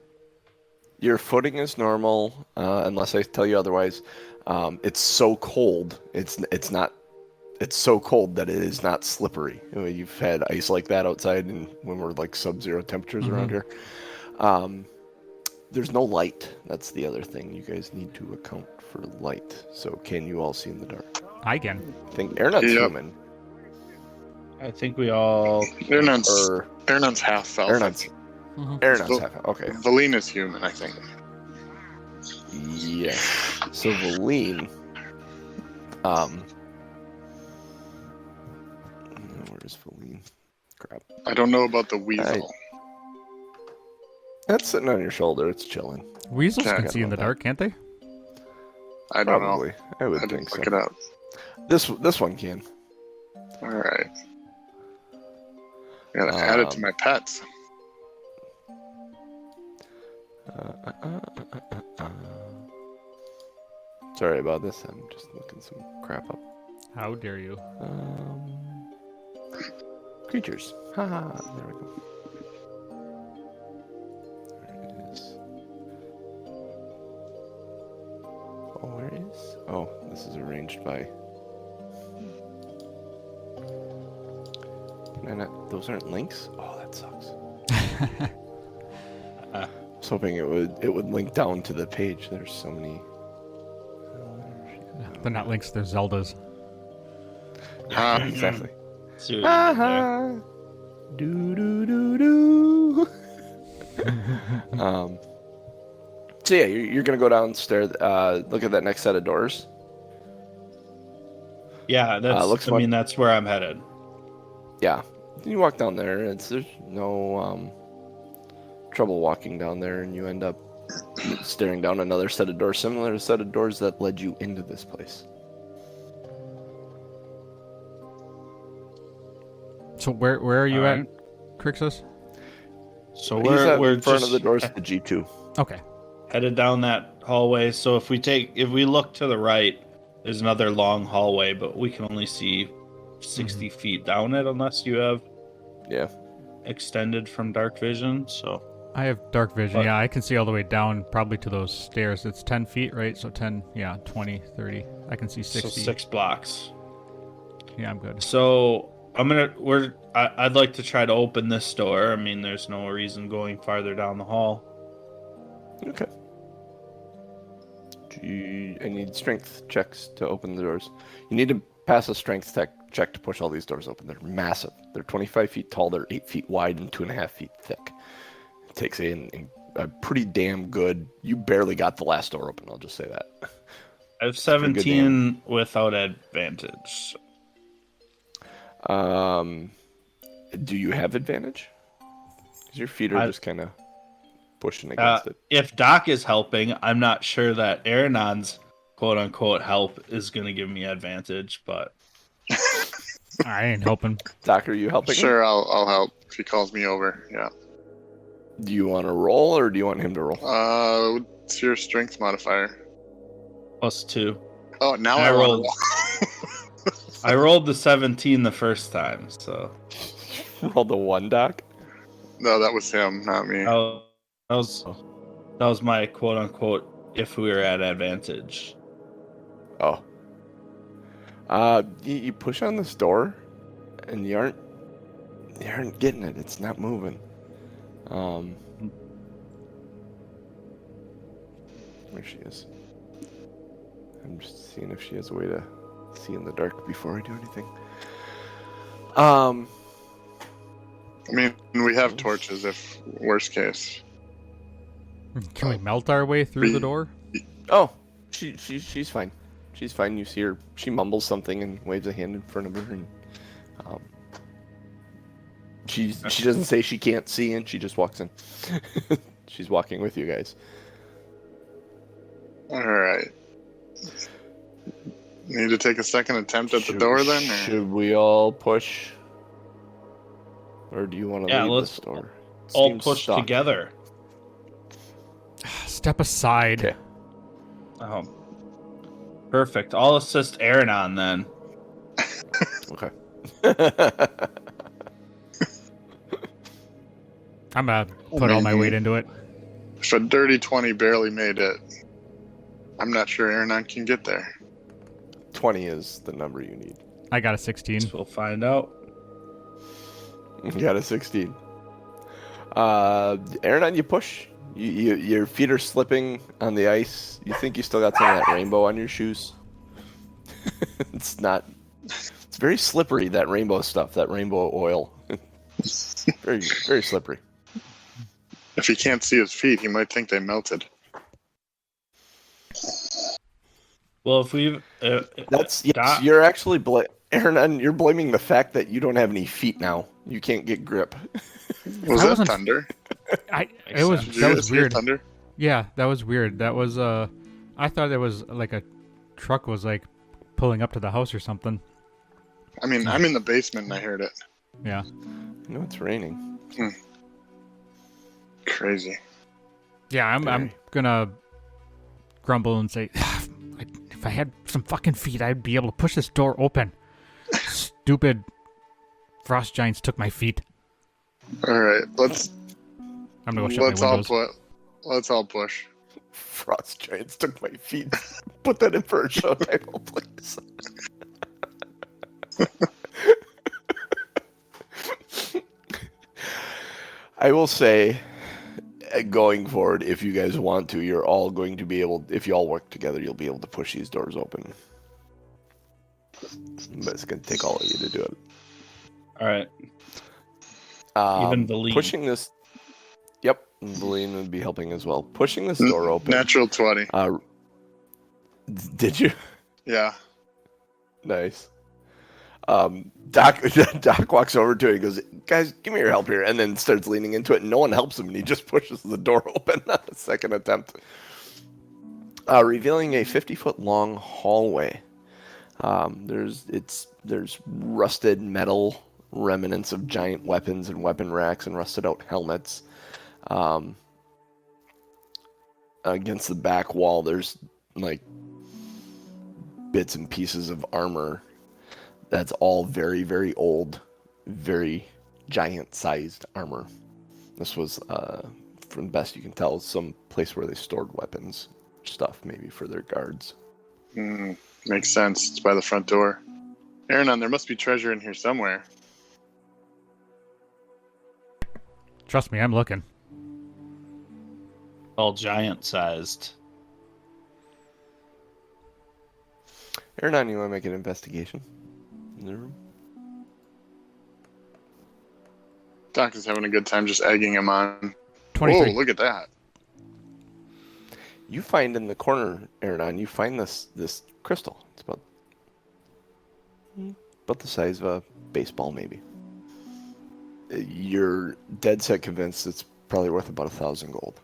Your footing is normal, unless I tell you otherwise. It's so cold. It's so cold that it is not slippery. You've had ice like that outside, and when we're like sub-zero temperatures around here. There's no light. That's the other thing. You guys need to account for light. So can you all see in the dark? I can. I think Aronon's human. I think we all... Aronon's half elf. Aronon's half. Okay. Veleen is human, I think. Yeah. So Veleen, where's Veleen? Crap. I don't know about the weasel. That's sitting on your shoulder. It's chilling. Weasels Okay. can see in the dark, can't they? I don't Probably. know. I would I think didn't so. look it up. This one can. All right. I gotta add it to my pets. Sorry about this. I'm just looking some crap up. How dare you? Creatures. Haha. There we go. There it is. Oh, where is? Oh, this is arranged by. Can I not? Those aren't links. Oh, that sucks. I was hoping it would link down to the page. There's so many. They're not links, they're Zeldas. Exactly. See what you did there. Do do do do. So yeah, you're gonna go downstairs. Look at that next set of doors. Yeah, that's. Looks That's where I'm headed. Yeah, you walk down there. There's no trouble walking down there, and you end up staring down another set of doors, similar to the set of doors that led you into this place. So where are you at, Crixus? So He's at we're in front just of the doors to G2. Okay. headed down that hallway. So if we look to the right, there's another long hallway, but we can only see 60 feet down it unless you have extended from dark vision. So I have dark vision. Yeah, I can see all the way down probably to those stairs. It's 10 feet, right? So 10, 20, 30. I can see 60. So 6 blocks. Yeah, I'm good. So I'd like to try to open this door. I mean, there's no reason going farther down the hall. Okay. I need strength checks to open the doors. You need to pass a strength check to push all these doors open. They're massive. They're 25 feet tall. They're 8 feet wide and 2.5 feet thick. It takes a pretty damn good. You barely got the last door open. I'll just say that. I have 17 without advantage. Do you have advantage? Because your feet are just kind of pushing against it. If Doc is helping, I'm not sure that Aronon's quote-unquote help is going to give me advantage, but... I ain't helping. Doc, are you helping? Sure, I'll help if he calls me over, yeah. Do you want to roll, or do you want him to roll? What's your strength modifier? +2. Oh, now I I rolled. roll. I rolled the 17 the first time, so... Rolled a 1, Doc? No, that was him, not me. That was my quote-unquote if we were at advantage. Oh. You push on this door, and you aren't getting it. It's not moving. Where she is. I'm just seeing if she has a way to see in the dark before I do anything. I mean, we have torches if worst case. Can we melt our way through the door? Oh, she's fine. She's fine. You see her. She mumbles something and waves a hand in front of her, and she doesn't say she can't see, and she just walks in. She's walking with you guys. All right. Need to take a second attempt at the door then? Or? Should we all push? Or do you want to leave this door? All Seems push stuck. together. Step aside. Okay. Oh. Perfect. I'll assist Aronan then. Okay. I'm gonna put all my weight into it. If a dirty 20 barely made it, I'm not sure Aronan can get there. 20 is the number you need. I got a 16. We'll find out. You got a 16. Aronan, you push. Your feet are slipping on the ice. You think you still got some of that rainbow on your shoes. It's not. It's very slippery, that rainbow stuff, that rainbow oil. Very, very slippery. If he can't see his feet, he might think they melted. Well, if we've... you're actually... Aronan, you're blaming the fact that you don't have any feet now. You can't get grip. Was that thunder? That was weird. Thunder? Yeah, that was weird. That was I thought it was like a truck was like pulling up to the house or something. I mean, I'm in the basement and I heard it. Yeah. No, it's raining. Crazy. Yeah, I'm gonna grumble and say, if I had some fucking feet, I'd be able to push this door open. Stupid frost giants took my feet. All right, let's I'm gonna go shut my windows. Let's all push. Frost giants took my feet. Put that in for a show title, please. I will say, going forward, if you guys want to, you're all going to be able, if you all work together, you'll be able to push these doors open. But it's going to take all of you to do it. All right. Even Veleen. Pushing this... Yep, Veleen would be helping as well. Pushing this door open. Natural 20. Did you? Yeah. Nice. Doc walks over to it and goes, guys, give me your help here, and then starts leaning into it, and no one helps him, and he just pushes the door open on the second attempt. Revealing a 50-foot long hallway. There's rusted metal remnants of giant weapons and weapon racks and rusted out helmets. Against the back wall, there's like bits and pieces of armor that's all very, very old, very giant-sized armor. This was, from the best you can tell, some place where they stored weapons, stuff maybe for their guards. Makes sense. It's by the front door. Aronan, there must be treasure in here somewhere. Trust me, I'm looking. All giant-sized. Aronan, you want to make an investigation in the room? Doc is having a good time just egging him on. 23. Whoa, look at that. You find in the corner, Aronan, you find this crystal. It's about the size of a baseball, maybe. You're dead set convinced it's probably worth about 1,000 gold.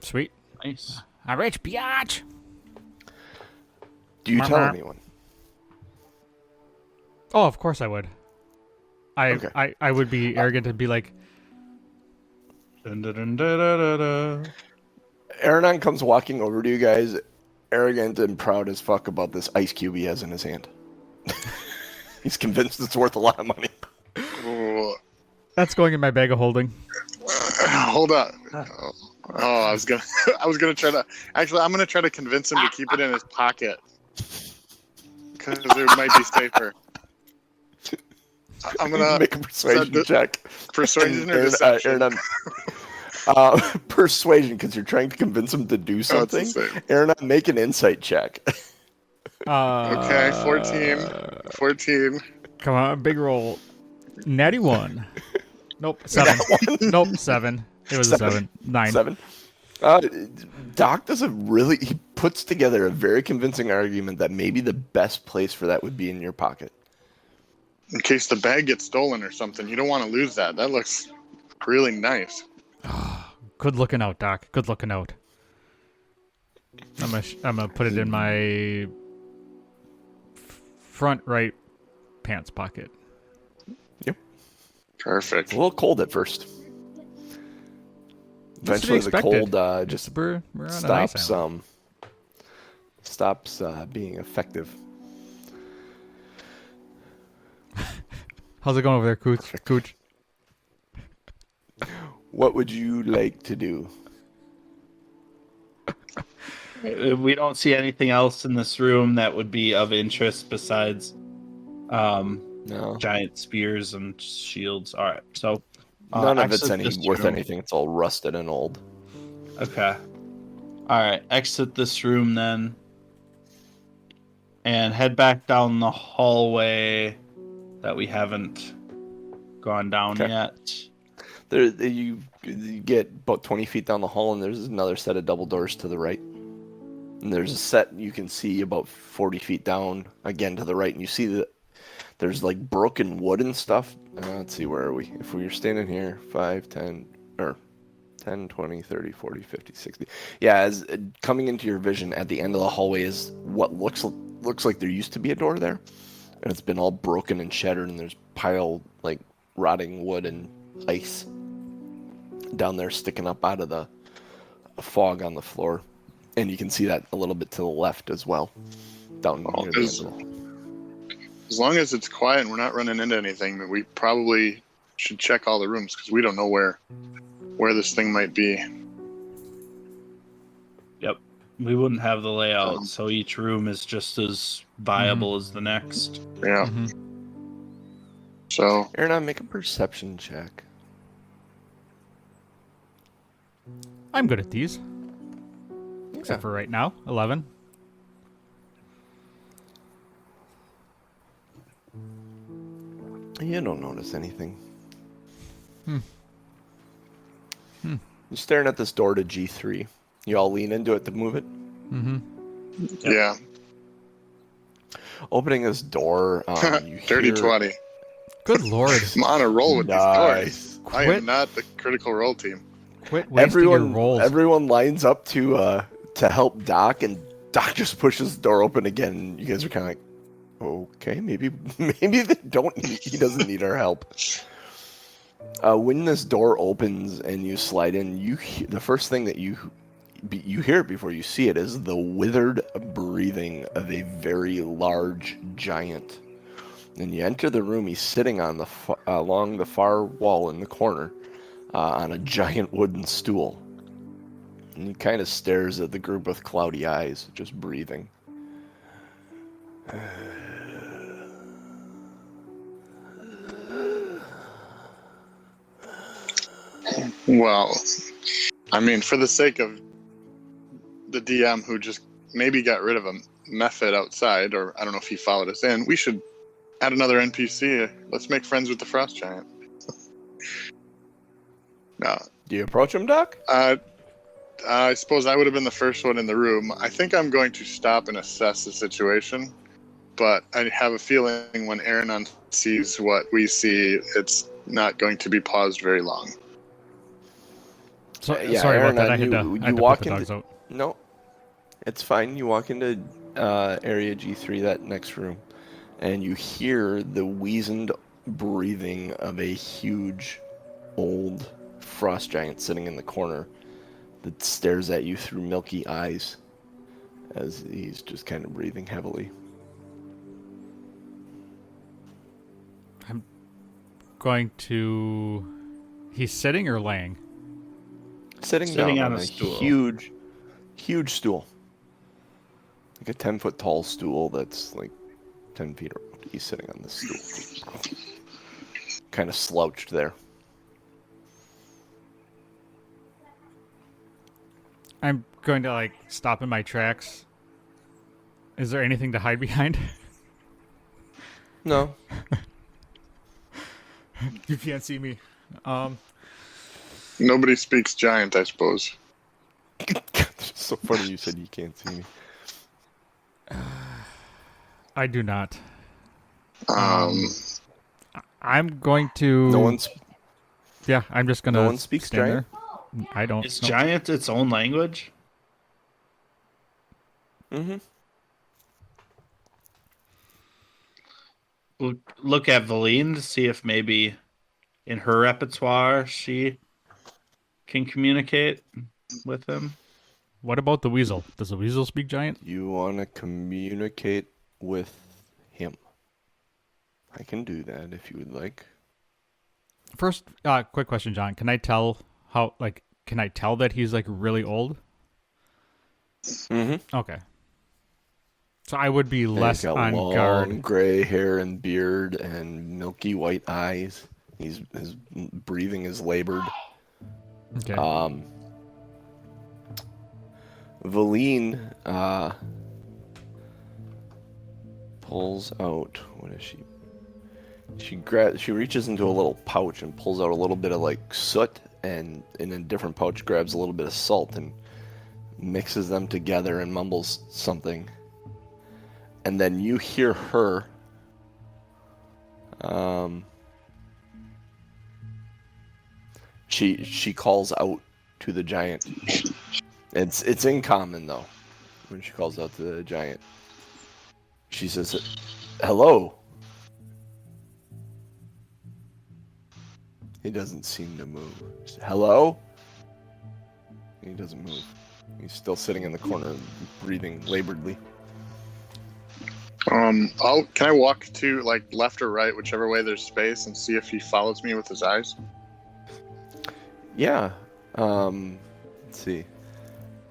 Sweet. Nice. I'm rich, biatch. Do you tell anyone? Oh, of course I would. Okay. I would be arrogant and be like... Aronan comes walking over to you guys, arrogant and proud as fuck about this ice cube he has in his hand. He's convinced it's worth a lot of money. That's going in my bag of holding. Hold on. Oh, I was gonna try to. Actually, I'm gonna try to convince him to keep it in his pocket because it might be safer. I'm gonna make a persuasion check. Persuasion or deception? Persuasion, because you're trying to convince him to do something. Aronan, make an insight check. Okay, 14. Come on, big roll. Natty 1. Nope, 7. Nope, 7. It was 7. 9. 7. Doc he puts together a very convincing argument that maybe the best place for that would be in your pocket. In case the bag gets stolen or something, you don't want to lose that. That looks really nice. Good looking out, Doc. Good looking out. I'm gonna put it in my front right pants pocket. Yep. Perfect. It's a little cold at first. Eventually, the cold just stops being effective. How's it going over there, Cooch? What would you like to do? We don't see anything else in this room that would be of interest besides no giant spears and shields. All right, so none of it's worth anything. It's all rusted and old. Okay. All right, exit this room then, and head back down the hallway that we haven't gone down yet. There, you get about 20 feet down the hall, and there's another set of double doors to the right. And there's a set you can see about 40 feet down, again to the right, and you see that there's like broken wood and stuff. Let's see, where are we? If we were standing here, 5, 10, or 10, 20, 30, 40, 50, 60. Yeah, as coming into your vision at the end of the hallway is what looks like there used to be a door there. And it's been all broken and shattered, and there's rotting wood and ice down there sticking up out of the fog on the floor. And you can see that a little bit to the left as well, down near the end. As long as it's quiet and we're not running into anything, we probably should check all the rooms because we don't know where this thing might be. Yep. We wouldn't have the layout, so each room is just as viable as the next. Yeah. Mm-hmm. So, Aronan, make a perception check. I'm good at these. Except for right now, 11. You don't notice anything. You're Hmm. staring at this door to G3. You all lean into it to move it. Mm-hmm. yeah. Opening this door, you Dirty hear... 20. Good lord. I'm on a roll with Nice. these doors. I Quit. am not the critical role team. Quit wasting your Everyone, rolls. everyone lines up to help Doc, and Doc just pushes the door open again. And you guys are kind of like, okay, maybe they don't. He doesn't need our help. When this door opens and you slide in, the first thing that you hear before you see it is the withered breathing of a very large giant. And you enter the room. He's sitting on along the far wall in the corner on a giant wooden stool. And he kind of stares at the group with cloudy eyes, just breathing. Well, I mean, for the sake of the DM who just maybe got rid of a mephit outside, or I don't know if he followed us in, we should add another NPC. Let's make friends with the frost giant. No. Do you approach him, Doc? I suppose I would have been the first one in the room. I think I'm going to stop and assess the situation, but I have a feeling when Aronan sees what we see, it's not going to be paused very long. So, Yeah, sorry about Aronan, that. I you had to walk put the dogs into- out. No, it's fine. You walk into area G3, that next room, and you hear the wheezed breathing of a huge, old frost giant sitting in the corner that stares at you through milky eyes as he's just kind of breathing heavily. I'm going to... He's sitting or laying? Sitting Sitting down on on a a stool. huge stool. Like a 10-foot tall stool that's like 10 feet around. He's sitting on this stool. Kind of slouched there. I'm going to, like, stop in my tracks. Is there anything to hide behind? No. You can't see me. Nobody speaks giant, I suppose. It's so funny you said you can't see me. I do not. Um, I'm going to... No one's. Yeah, I'm just going to No one speaks stand giant? there. I don't. Is no. giant its own language? Mm-hmm. Look at Veleen to see if maybe in her repertoire she can communicate with him. What about the weasel? Does the weasel speak giant? You want to communicate with him. I can do that if you would like. First, quick question, John. Can I tell that he's, like, really old? Mm-hmm. Okay. So I would be less He's got on long guard. gray hair and beard and milky white eyes. His breathing is labored. Okay. Veleen pulls out. What is she? She reaches into a little pouch and pulls out a little bit of like soot, and in a different pouch grabs a little bit of salt and mixes them together and mumbles something. And then you hear her. She calls out to the giant. It's in common though. When she calls out to the giant, she says, "Hello." He doesn't seem to move. Hello? He doesn't move. He's still sitting in the corner, breathing laboredly. Can I walk to like left or right, whichever way there's space, and see if he follows me with his eyes? Yeah. Let's see.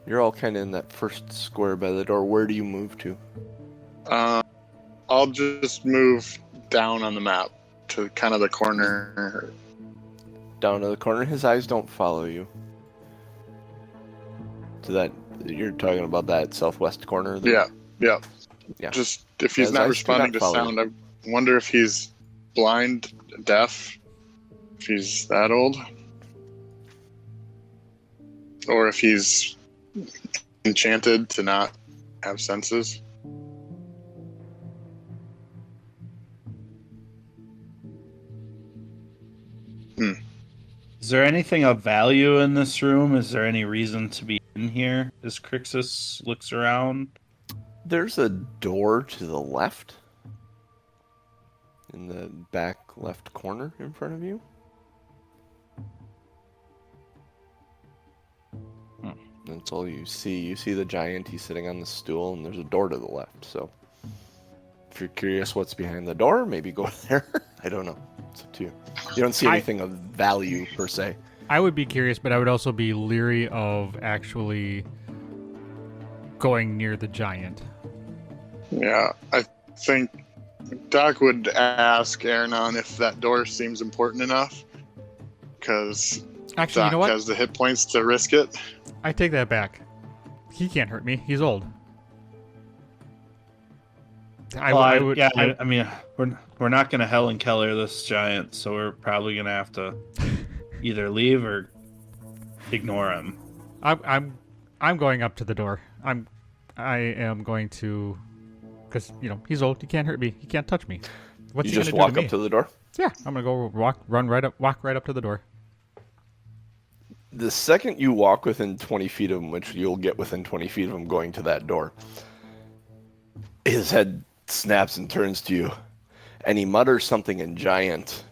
You're all kind of in that first square by the door. Where do you move to? I'll just move down on the map to kind of the corner. Down to the corner. His eyes don't follow you. To that, you're talking about that southwest corner there? Yeah. Yeah. Just if he's His not eyes do responding not to follow sound, I wonder if he's blind, deaf, if he's that old, or if he's enchanted to not have senses. Is there anything of value in this room? Is there any reason to be in here as Crixus looks around? There's a door to the left. In the back left corner in front of you. That's all you see. You see the giant, he's sitting on the stool, and there's a door to the left. So, if you're curious what's behind the door, maybe go there. I don't know. It's up to you. You don't see anything of value, per se. I would be curious, but I would also be leery of actually going near the giant. Yeah, I think Doc would ask Aronan if that door seems important enough, because Actually, Doc you know what? has the hit points to risk it. I take that back. He can't hurt me. He's old. I mean, we're not going to Helen Keller this giant, so we're probably going to have to either leave or ignore him. I'm going up to the door. I am going to, because he's old. He can't hurt me. He can't touch me. What's You he just gonna walk do to up me? to the door? Yeah, I'm gonna go walk right up to the door. The second you walk within 20 feet of him, which you'll get within 20 feet of him going to that door, his head snaps and turns to you, and he mutters something in giant,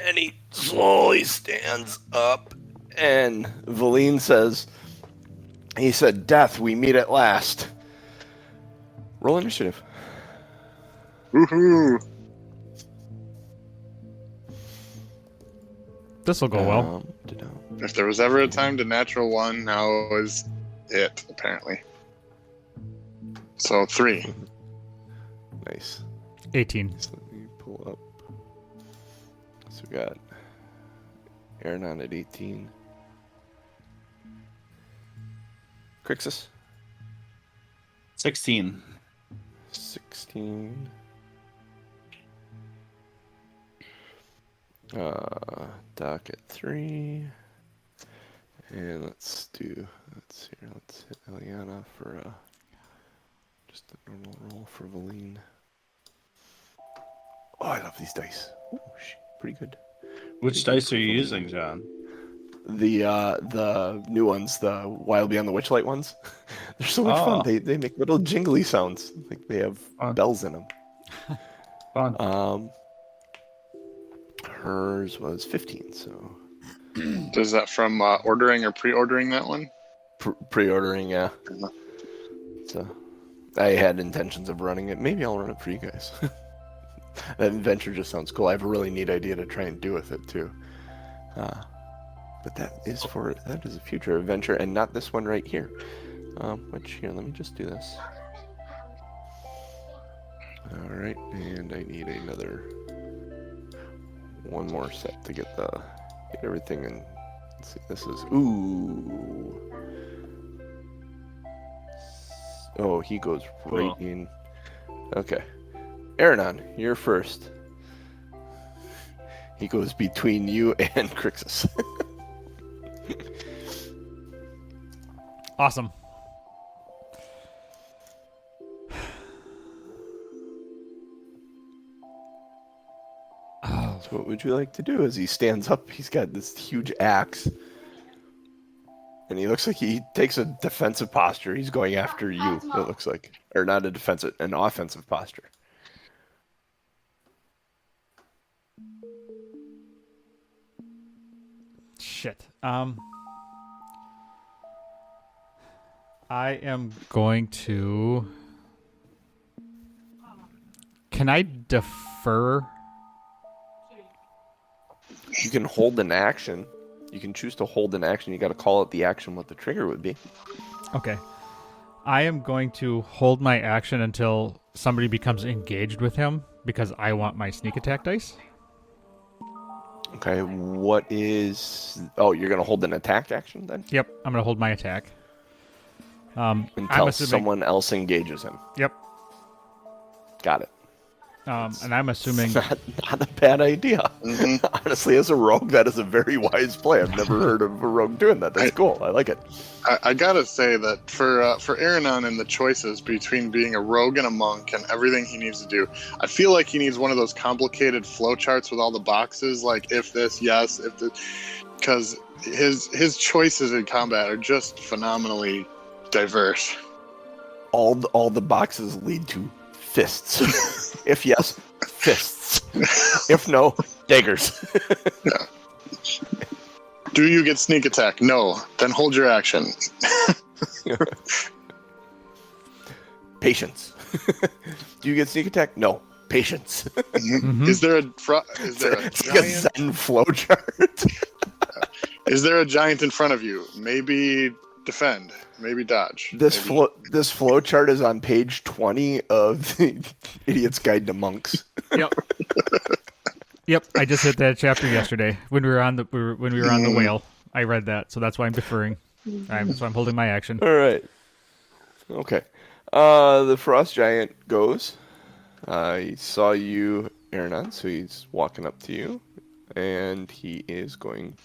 and he slowly stands up, and Veleen says, he said, "Death, we meet at last." Roll initiative. Woohoo! This'll go well. If there was ever a time to natural one, now is it, apparently. So 3. Nice. 18. So let me pull up. So we got Aronan at 18. Crixus? 16. 16. Doc at 3. And let's hit Eliana for just a normal roll for Veleen. Oh, I love these dice. Ooh, pretty good. Which dice are you using, John? The new ones, the Wild Beyond the Witchlight ones. They're so much fun. They make little jingly sounds. Like they have bells in them. Fun. Hers was 15, so. Is that from ordering or pre-ordering that one? Pre-ordering, yeah. So, I had intentions of running it. Maybe I'll run it for you guys. That adventure just sounds cool. I have a really neat idea to try and do with it too. But that is a future adventure, and not this one right here. Which here, let me just do this. All right, and I need one more set to get everything in. Let's see, this is Oh, he goes right in. Okay. Aronan, you're first. He goes between you and Crixus. Awesome. So what would you like to do? As he stands up, he's got this huge axe. And he looks like he takes a defensive posture. He's going after you, it looks like. Or not a defensive, an offensive posture. Shit. I am going to... Can I defer? You can hold an action. You can choose to hold an action. You got to call out the action what the trigger would be. Okay. I am going to hold my action until somebody becomes engaged with him because I want my sneak attack dice. Okay, what is... Oh, you're going to hold an attack action then? Yep, I'm going to hold my attack. Until I'm assuming... someone else engages him. Yep. Got it. And I'm assuming... Not a bad idea. Mm-hmm. Honestly, as a rogue, that is a very wise play. I've never heard of a rogue doing that. That's cool. I like it. I gotta say that for Aronan and the choices between being a rogue and a monk and everything he needs to do, I feel like he needs one of those complicated flowcharts with all the boxes, like if this, yes, if this, because his choices in combat are just phenomenally diverse. All the boxes lead to fists. If yes, fists. If no, daggers. Yeah. Do you get sneak attack? No. Then hold your action. Patience. Do you get sneak attack? No. Patience. Mhm. Is there a It's like a giant? Zen flowchart. Is there a giant in front of you? Maybe defend. Maybe dodge. This maybe. this flowchart is on page 20 of the Idiot's Guide to Monks. Yep. Yep, I just hit that chapter yesterday when we were on the whale. I read that, so that's why I'm deferring. So I'm holding my action. All right. Okay. The frost giant goes. He saw you, Aronan, so he's walking up to you, and he is going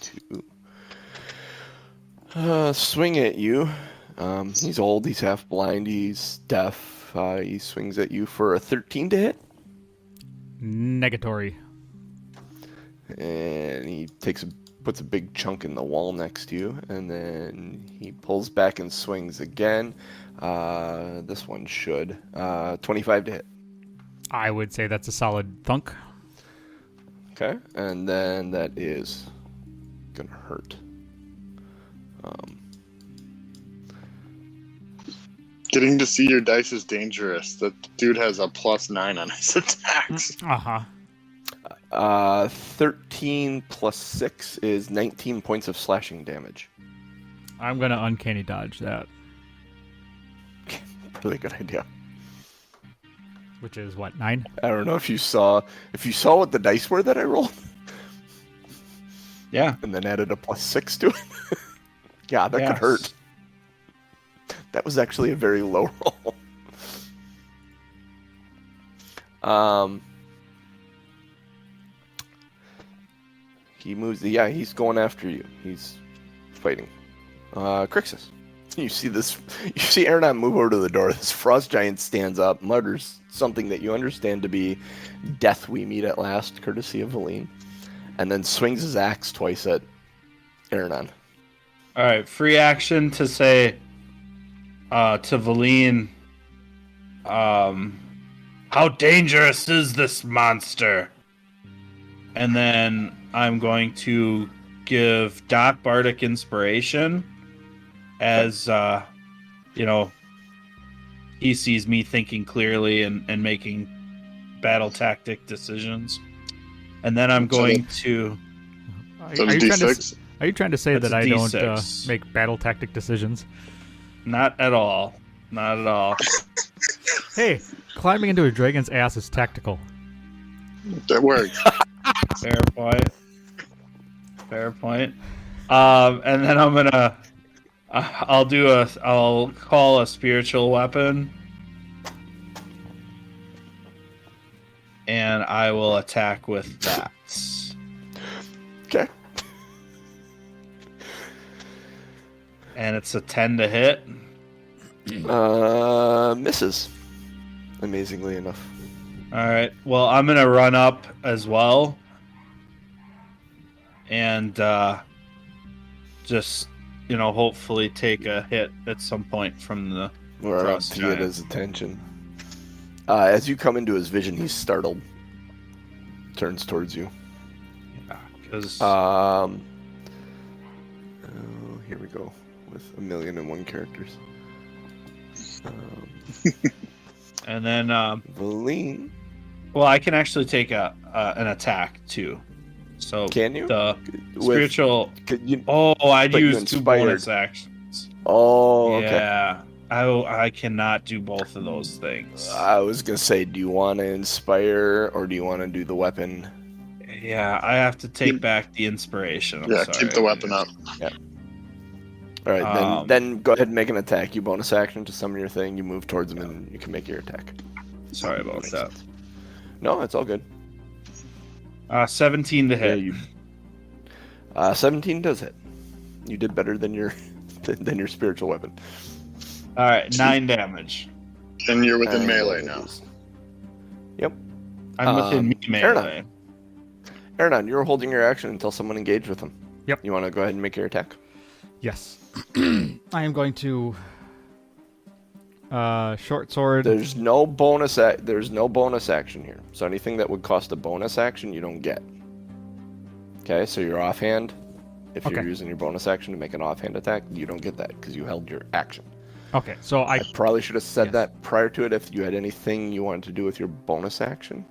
to swing at you. He's old. He's half blind. He's deaf. He swings at you for a 13 to hit. Negatory. And he puts a big chunk in the wall next to you, and then he pulls back and swings again. This one should 25 to hit. I would say that's a solid thunk. Okay, and then that is gonna hurt. Getting to see your dice is dangerous. That dude has a +9 on his attacks. Uh-huh. 13 plus 6 is 19 points of slashing damage. I'm going to uncanny dodge that, Really good idea. which is what, 9? I don't know if you saw what the dice were that I rolled, Yeah. and then added a +6 to it. Yeah, that could hurt. That was actually a very low roll. He moves. Yeah, he's going after you. He's fighting. Crixus. You see this. You see Aronan move over to the door. This frost giant stands up, mutters something that you understand to be "Death we meet at last," courtesy of Veleen, and then swings his axe twice at Aronan. All right, free action to say to Veleen, how dangerous is this monster? And then I'm going to give Doc Bardic inspiration as, he sees me thinking clearly and making battle tactic decisions. And then I'm going to... So D6. Are you trying to say That's that a I don't D6. make battle tactic decisions? Not at all. Not at all. Hey, climbing into a dragon's ass is tactical. That worked. Fair point. Fair point. And then I'm gonna, I'll call a spiritual weapon, and I will attack with that. Okay. And it's a 10 to hit. Misses. Amazingly enough. All right. Well, I'm gonna run up as well, and just hopefully take a hit at some point from the We're up frost to giant. get his attention. As you come into his vision, he's startled. Turns towards you. Because here we go with 1,000,001 characters. And then, Veleen. well, I can actually take an attack too. So Can you? The With- spiritual. You, I'd but you use 2 inspired. bonus actions. oh, okay. Yeah, I cannot do both of those things. I was gonna say, do you want to inspire or do you want to do the weapon? Yeah, I have to take back the inspiration. I'm sorry. keep the weapon up. All right, then go ahead and make an attack. You bonus action to summon your thing. You move towards them and you can make your attack. Sorry about Makes that. sense. No, it's all good. 17 to Yeah, hit. you. 17 does hit. You did better than your spiritual weapon. All right, 9 damage. And you're within And melee now. Yep. I'm within melee. Aronan, you're holding your action until someone engaged with them. Yep. You want to go ahead and make your attack? Yes. I am going to short sword. There's no bonus. There's no bonus action here. So anything that would cost a bonus action, you don't get. Okay, so your offhand. If Okay. you're using your bonus action to make an offhand attack, you don't get that because you held your action. Okay, so I probably should have said Yes. that prior to it. If you had anything you wanted to do with your bonus action.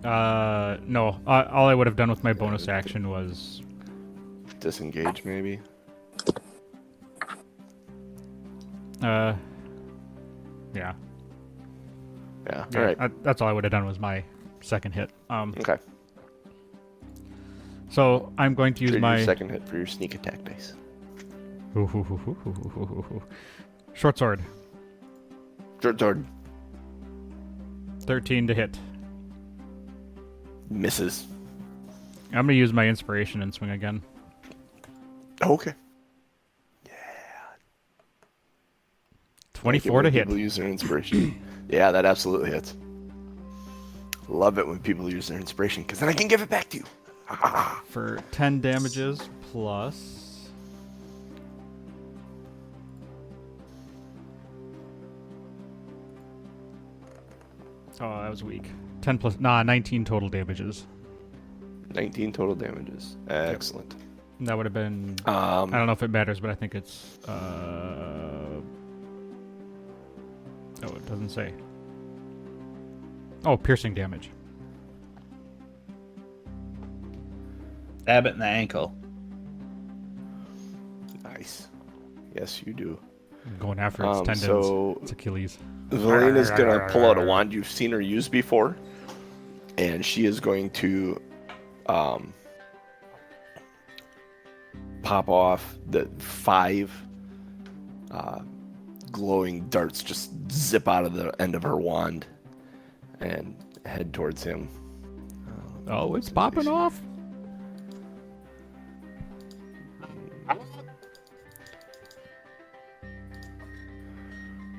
no. All I would have done with my bonus action was Disengage, maybe. yeah. Yeah. Yeah, All right. that's all I would have done was my second hit. Okay. So I'm going to use Trade my your second hit for your sneak attack dice. short sword. Short sword 13 to hit. misses. I'm gonna use my inspiration and swing again. Okay. 24 to hit. People use their inspiration. Yeah, that absolutely hits. Love it when people use their inspiration because then I can give it back to you. For 10 damages plus. Oh, that was weak. 10 plus. 19 total damages. 19 total damages. Excellent. That would have been. I don't know if it matters, but I think it's. Oh, it doesn't say. Oh, piercing damage. Stab it in the ankle. Nice. Yes, you do. I'm going after its tendons. So It's Achilles. Veleen is going to pull out a wand you've seen her use before, and she is going to pop off the 5 glowing darts just zip out of the end of her wand and head towards him. Oh, it's popping off.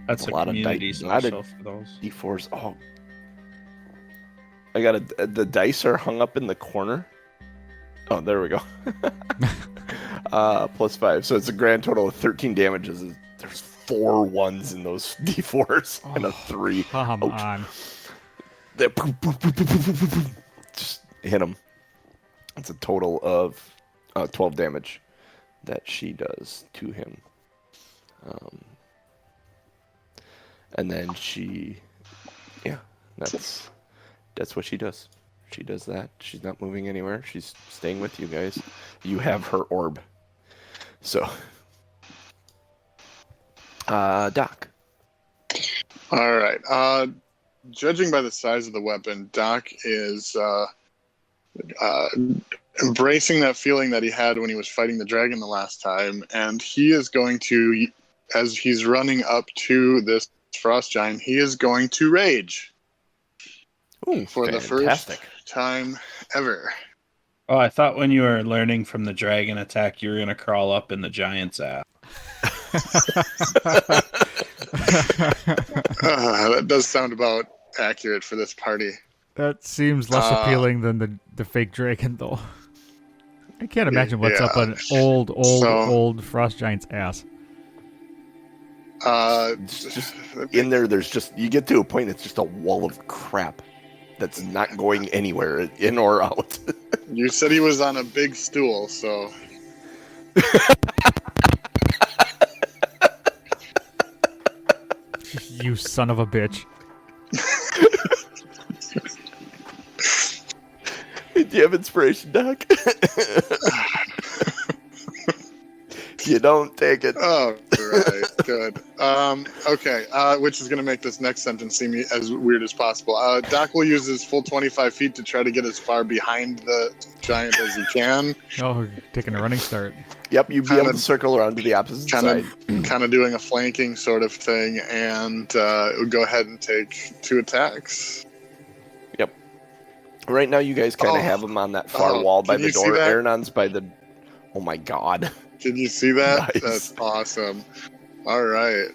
That's a lot of community lot of social for those. D4s. Oh, I got the dice are hung up in the corner. Oh, there we go. Plus 5, so it's a grand total of 13 damages. There's 4 1s in those D4s and a 3. Come Ouch. on. They just hit him. It's a total of 12 damage that she does to him. And then she, that's what she does. She does that. She's not moving anywhere. She's staying with you guys. You have her orb. So, Doc. All right. Judging by the size of the weapon, Doc is embracing that feeling that he had when he was fighting the dragon the last time, and he is going to, as he's running up to this frost giant, he is going to rage. Ooh, For the fantastic. first time ever. Oh, I thought when you were learning from the dragon attack, you were going to crawl up in the giant's ass. That does sound about accurate for this party. That seems less appealing than the fake dragon, though. I can't imagine what's up an old frost giant's ass. Just in there, there's just, you get to a point, it's just a wall of crap that's not going anywhere, in or out. You said he was on a big stool, so You son of a bitch. Do you have inspiration, Doc? You don't take it. Oh, right. Good. Okay. Which is going to make this next sentence seem as weird as possible. Doc will use his full 25 feet to try to get as far behind the giant as he can. Oh, taking a running start. Yep, you'd be able to circle around to the opposite side. Kind of doing a flanking sort of thing, and go ahead and take 2 attacks. Yep. Right now, you guys kind of have him on that far wall by the door. Aronon's by the... Oh, my God. Can you see that? Nice. That's awesome. All right.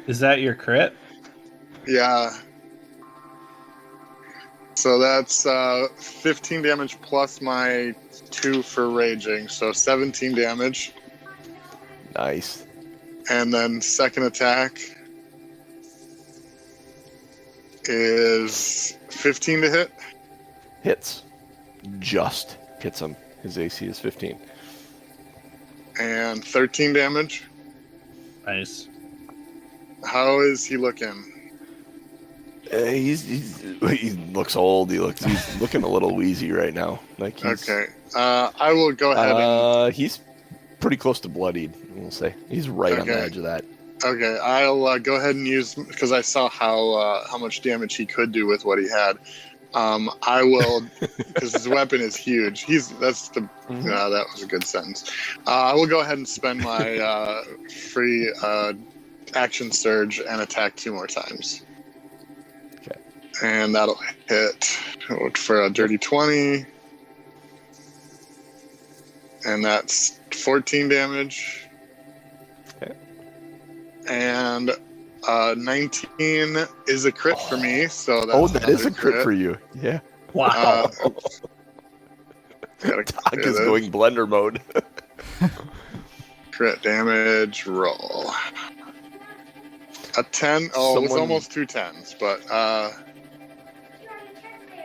Is that your crit? Yeah. So that's 15 damage plus my 2 for raging, so 17 damage. Nice. And then second attack is 15 to hit. Hits. Just hits him. His AC is 15. And 13 damage. Nice. How is he looking? He looks old. He's looking a little wheezy right now. Like Okay. I will go ahead and... He's pretty close to bloodied, we'll say. He's right on the edge of that. Okay, I'll go ahead and use... Because I saw how much damage he could do with what he had. I will... Because his weapon is huge. That was a good sentence. I will go ahead and spend my free action surge and attack 2 more times. Okay. And that'll hit for a dirty 20. And that's 14 damage. Okay. And 19 is a crit for me, so that's that is a crit for you. Yeah. Wow. Doc is going blender mode. Crit damage roll. A 10. Oh, it was almost 2 10s, but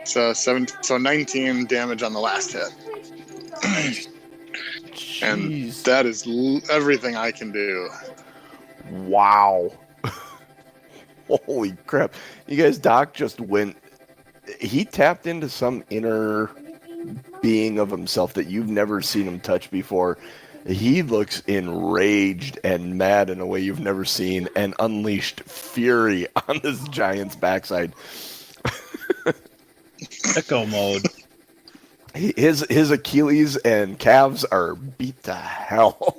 so 19 damage on the last hit. And that is everything I can do. Wow. Holy crap. You guys, Doc just went... He tapped into some inner being of himself that you've never seen him touch before. He looks enraged and mad in a way you've never seen and unleashed fury on this giant's backside. Echo mode. His Achilles and calves are beat to hell.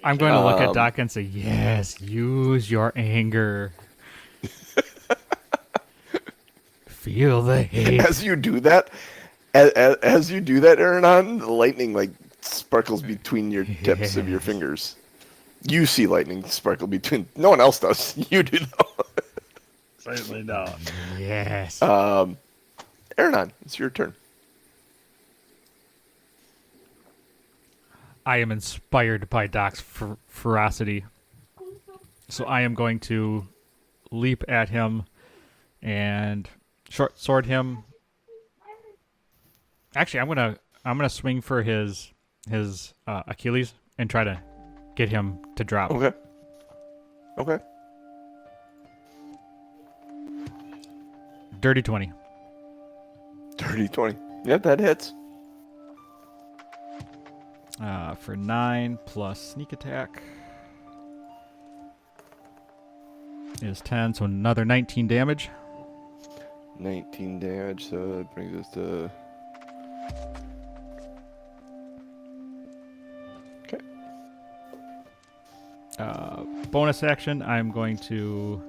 I'm going to look at Doc and say, yes, use your anger. Feel the hate. As you do that, Aronan, the lightning sparkles between your tips of your fingers. You see lightning sparkle between. No one else does. You do though. Certainly not. Yes. Aronan, it's your turn. I am inspired by Doc's ferocity. So I am going to leap at him and short sword him. Actually, I'm gonna swing for his Achilles and try to get him to drop. Okay. Dirty 20. Dirty 20. Yep, that hits. For 9 plus sneak attack is 10, so another 19 damage. 19 damage, so it brings us to... Okay. Bonus action, I'm going to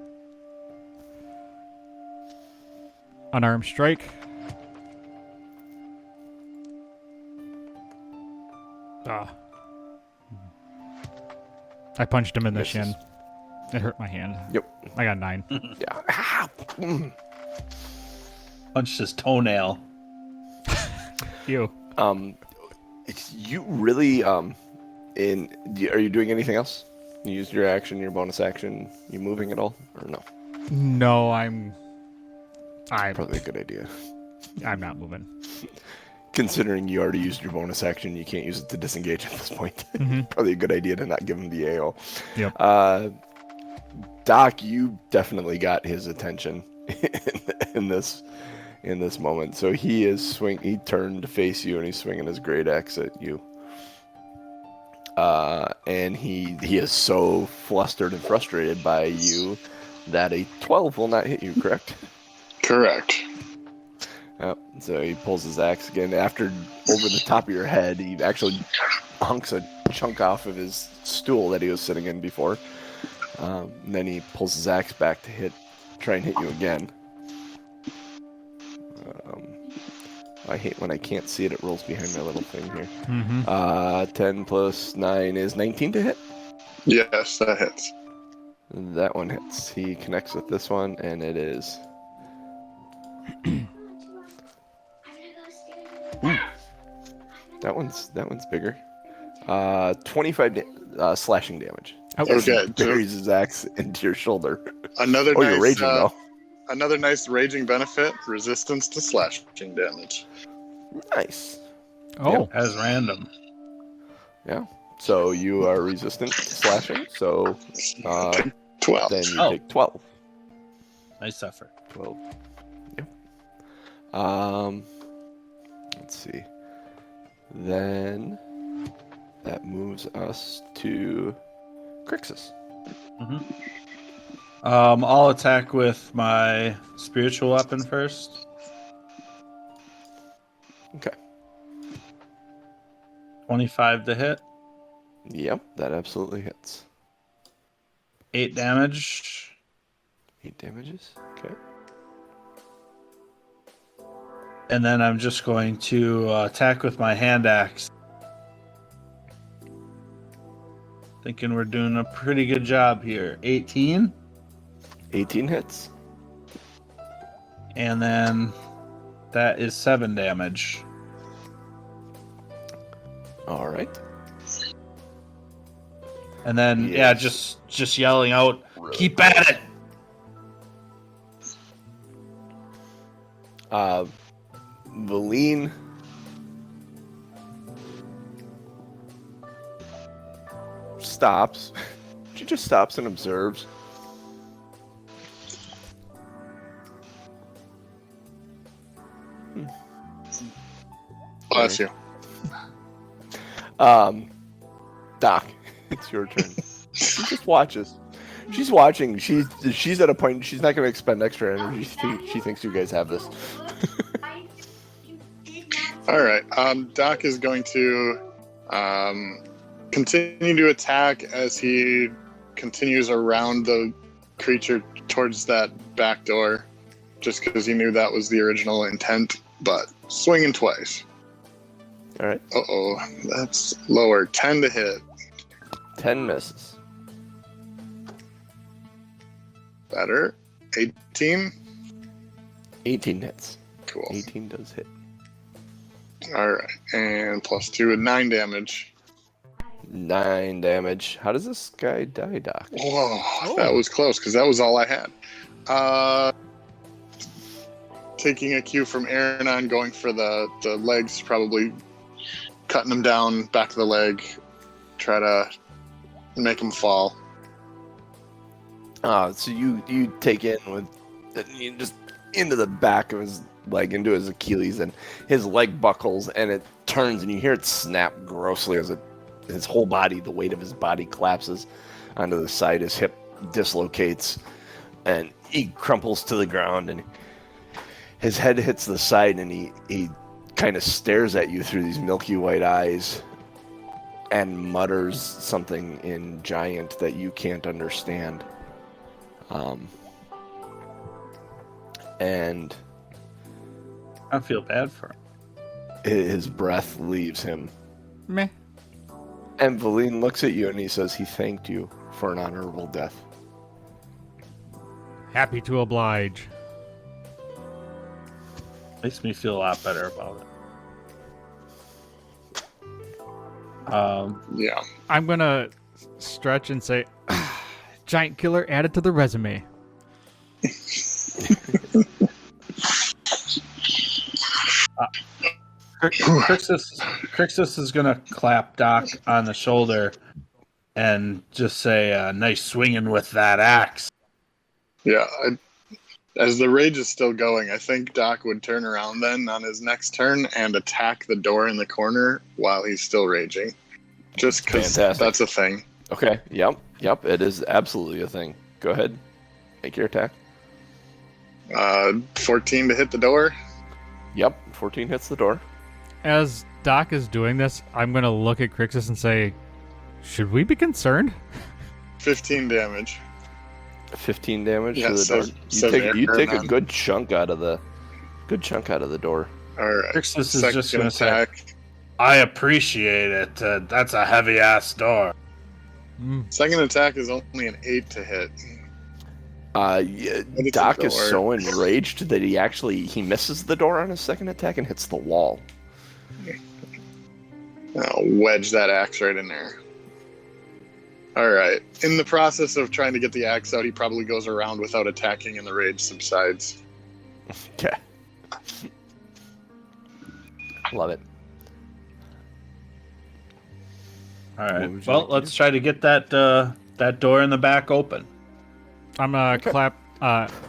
unarmed strike. I punched him in the shin. It hurt my hand. Yep. I got 9. Yeah. Punched his toenail. You. You really are you doing anything else? You used your action, your bonus action. You moving at all, or no? No, I'm probably a good idea. I'm not moving. considering you already used your bonus action, you can't use it to disengage at this point. Mm-hmm. Probably a good idea to not give him the AO. Yep. Doc, you definitely got his attention in this moment. So he turned to face you and he's swinging his great axe at you. And he is so flustered and frustrated by you that a 12 will not hit you, correct? Correct. Yep. So he pulls his axe again. After over the top of your head, he actually hunks a chunk off of his stool that he was sitting in before. And then he pulls his axe back to try and hit you again. I hate when I can't see it. It rolls behind my little thing here. Mm-hmm. 10 plus 9 is 19 to hit. Yes, that hits. That one hits. He connects with this one, and it is... Ooh. That one's bigger. 25 slashing damage. Okay. Buries his axe into your shoulder. Another You're raging though. Another nice raging benefit: resistance to slashing damage. Nice. Oh. As random. Yeah. So you are resistant to slashing. So 12. then you take 12. Nice effort. 12. Yep. Let's see. Then that moves us to Crixus. I'll attack with my spiritual weapon first. Okay. 25 to hit. Yep, that absolutely hits. 8 damage. 8 damages. Okay. And then I'm just going to attack with my hand axe. Thinking we're doing a pretty good job here. 18. 18 hits. And then that is 7 damage. All right. And then, Yes. just yelling out, keep at it! Veleen stops. She just stops and observes. Bless you. Doc, it's your turn. She just watches. She's watching. She's at a point. She's not going to expend extra energy. She thinks you guys have this. All right. Doc is going to continue to attack as he continues around the creature towards that back door, just because he knew that was the original intent. But swinging twice. All right. Uh-oh, that's lower. 10 to hit. 10 misses. Better. 18. 18 hits. Cool. 18 does hit. All right, and plus 2 with 9 damage. 9 damage. How does this guy die, Doc? Whoa, that was close because that was all I had. Taking a cue from Aronan, going for the legs, probably cutting him down, back of the leg, try to make him fall. So you take in with you just into the back of his leg, into his Achilles, and his leg buckles, and it turns, and you hear it snap grossly as his whole body, the weight of his body, collapses onto the side. His hip dislocates, and he crumples to the ground, and his head hits the side, and he kind of stares at you through these milky white eyes and mutters something in Giant that you can't understand. And I feel bad for him. his breath leaves him. Meh. And Veleen looks at you and he says he thanked you for an honorable death. Happy to oblige. Makes me feel a lot better about it. Yeah. I'm gonna stretch and say, Giant Killer added to the resume. Crixus is gonna clap Doc on the shoulder and just say, "Nice swinging with that axe." Yeah, as the rage is still going, I think Doc would turn around then on his next turn and attack the door in the corner while he's still raging. Just because that's a thing. Okay, yep, it is absolutely a thing. Go ahead, make your attack. 14 to hit the door. Yep, 14 hits the door. As Doc is doing this, I'm going to look at Crixus and say, should we be concerned? 15 damage. 15 damage to the door. You take a good chunk out of the door. All right. Crixus is just going to say, "I appreciate it. That's a heavy ass door." Second attack is only an 8 to hit. Doc is so enraged that he misses the door on his second attack and hits the wall. I'll wedge that axe right in there. All right. In the process of trying to get the axe out, he probably goes around without attacking and the rage subsides. Okay. Love it. All right. Well, let's try to get that door in the back open. I'm going to clap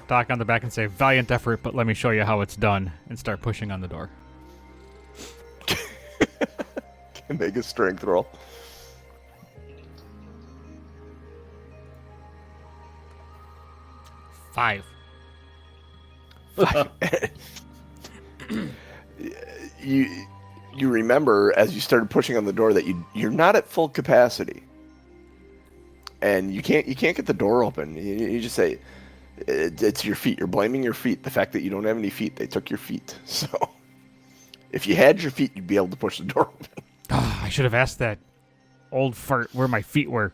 Doc on the back and say, valiant effort, but let me show you how it's done, and start pushing on the door. Make a strength roll. Five. You remember as you started pushing on the door that you're not at full capacity, and you can't get the door open. You just say it's your feet. You're blaming your feet. The fact that you don't have any feet, they took your feet. So if you had your feet, you'd be able to push the door open. Oh, I should have asked that old fart where my feet were.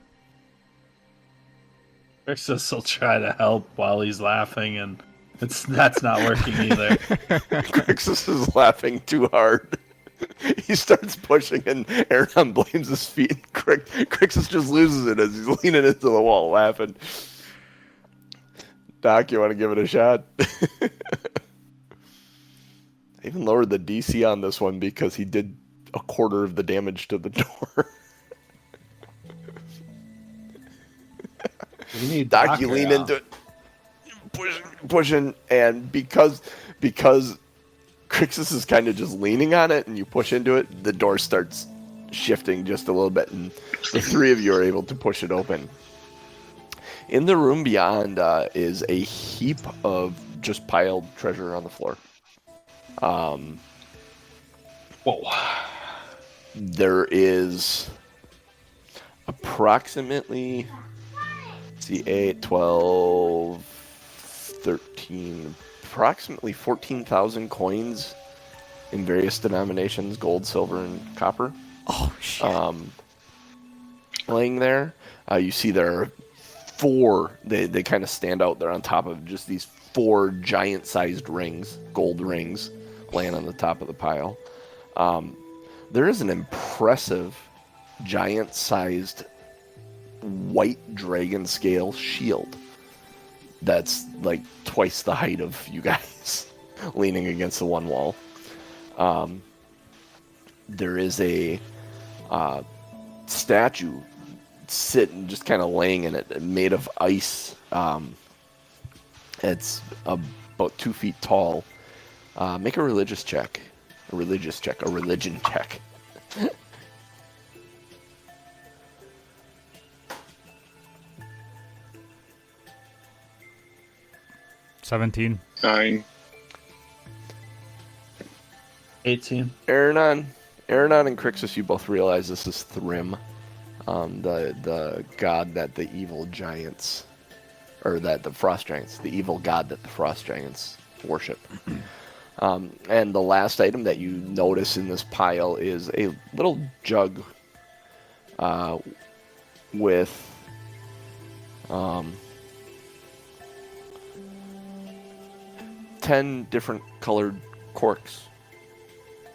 Crixus will try to help while he's laughing, and that's not working either. Crixus is laughing too hard. He starts pushing, and Aronan blames his feet. Crixus just loses it as he's leaning into the wall laughing. Doc, you want to give it a shot? I even lowered the DC on this one because he did a quarter of the damage to the door. Doc, you lean into it, pushing, and because Crixus is kind of just leaning on it, and you push into it, the door starts shifting just a little bit, and the three of you are able to push it open. In the room beyond is a heap of just piled treasure on the floor. Whoa. There is approximately 8, 12, 13, approximately 14,000 coins in various denominations, gold, silver, and copper. Oh, shit. Laying there. You see there are 4, they kind of stand out there on top of just these 4 giant-sized rings, gold rings, laying on the top of the pile. There is an impressive, giant-sized white dragon scale shield that's like twice the height of you guys, leaning against the one wall. There is a statue sitting, just kind of laying in it, made of ice. It's about 2 feet tall. Make a religion check. 17. 9. 18. Aronan and Crixus, you both realize this is Thrym, the god that the evil giants, or that the frost giants, the evil god that the frost giants worship. And the last item that you notice in this pile is a little jug with 10 different colored corks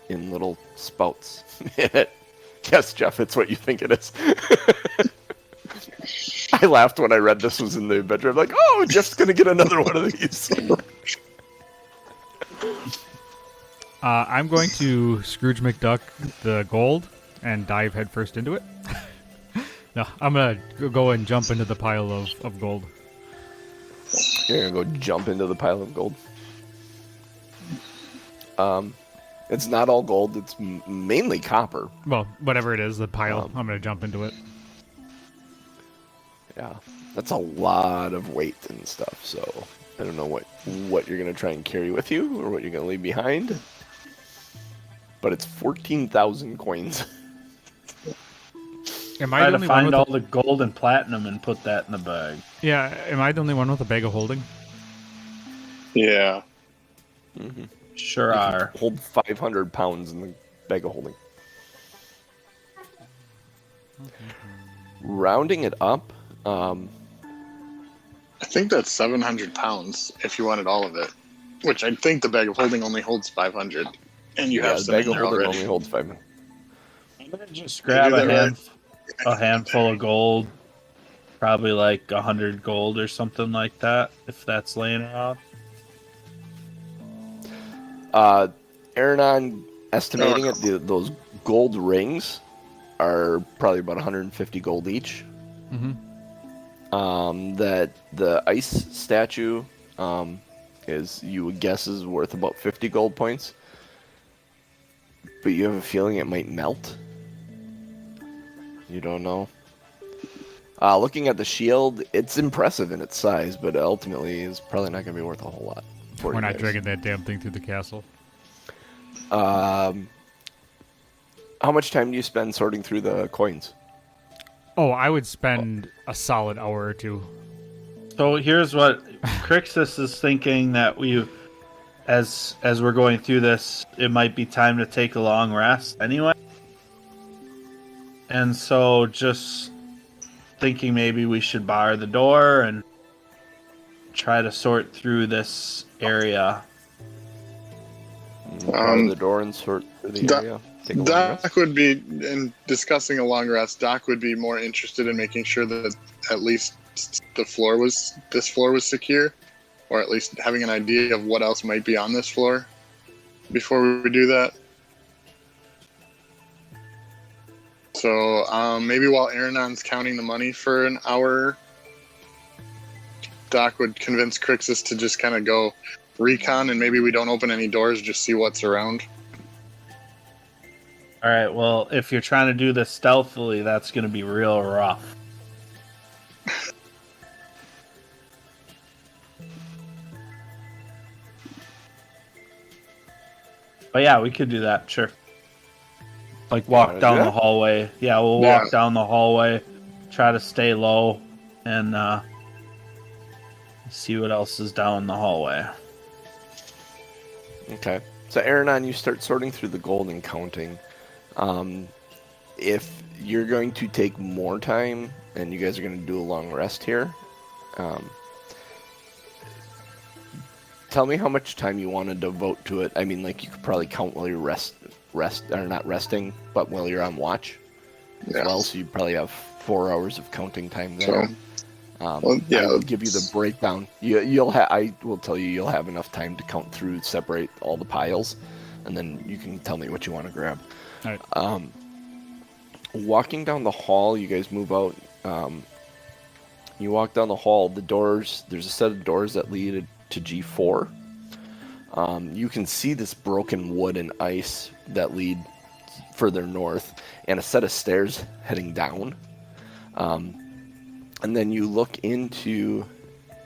in little spouts in it. Yes, Jeff, it's what you think it is. I laughed when I read this was in the adventure. I'm like, oh, Jeff's going to get another one of these. I'm going to Scrooge McDuck the gold and dive headfirst into it. No, I'm going to go and jump into the pile of gold. You're going to go jump into the pile of gold. It's not all gold. It's mainly copper. Well, whatever it is, the pile, I'm going to jump into it. Yeah, that's a lot of weight and stuff, so I don't know what you're going to try and carry with you or what you're going to leave behind. But it's 14,000 coins. Am I Try the to only one find with all the gold and platinum and put that in the bag. Yeah, am I the only one with a bag of holding? Yeah. Mm-hmm. Sure You are. can hold 500 pounds in the bag of holding. Rounding it up, I think that's 700 pounds if you wanted all of it. Which I think the bag of holding only holds 500. And you have the some bag in of there holding already. only holds 500. I'm gonna just grab a handful of gold, probably like 100 gold or something like that, if that's laying around. Aronan estimating it, those gold rings are probably about 150 gold each. Mm-hmm. That the ice statue is, you would guess, is worth about 50 gold points. But you have a feeling it might melt. You don't know. Looking at the shield, it's impressive in its size, but ultimately is probably not going to be worth a whole lot. We're not dragging that damn thing through the castle. How much time do you spend sorting through the coins? Oh, I would spend a solid hour or two. So here's what Crixus is thinking, that as we're going through this, it might be time to take a long rest anyway. And so just thinking maybe we should bar the door and try to sort through this area. Bar the door and sort through the area. Take a long rest. Doc would be, in discussing a long rest, Doc would be more interested in making sure that at least this floor was secure, or at least having an idea of what else might be on this floor before we do that. So maybe while Aronon's counting the money for an hour, Doc would convince Crixus to just kind of go recon, and maybe we don't open any doors, just see what's around. All right, well, if you're trying to do this stealthily, that's going to be real rough. But yeah, we could do that, sure. Like walk down the hallway. Yeah, we'll walk down the hallway, try to stay low, and see what else is down the hallway. Okay. So, Aronan, you start sorting through the gold and counting. If you're going to take more time, and you guys are going to do a long rest here, tell me how much time you want to devote to it. I mean, like, you could probably count while you rest, or not resting, but while you're on watch as well. So you probably have 4 hours of counting time there. I will give you the breakdown. I will tell you, you'll have enough time to count through, separate all the piles, and then you can tell me what you want to grab. All right. Walking down the hall, you guys move out. You walk down the hall. The doors. There's a set of doors that lead to G4. You can see this broken wood and ice that lead further north, and a set of stairs heading down. And then you look into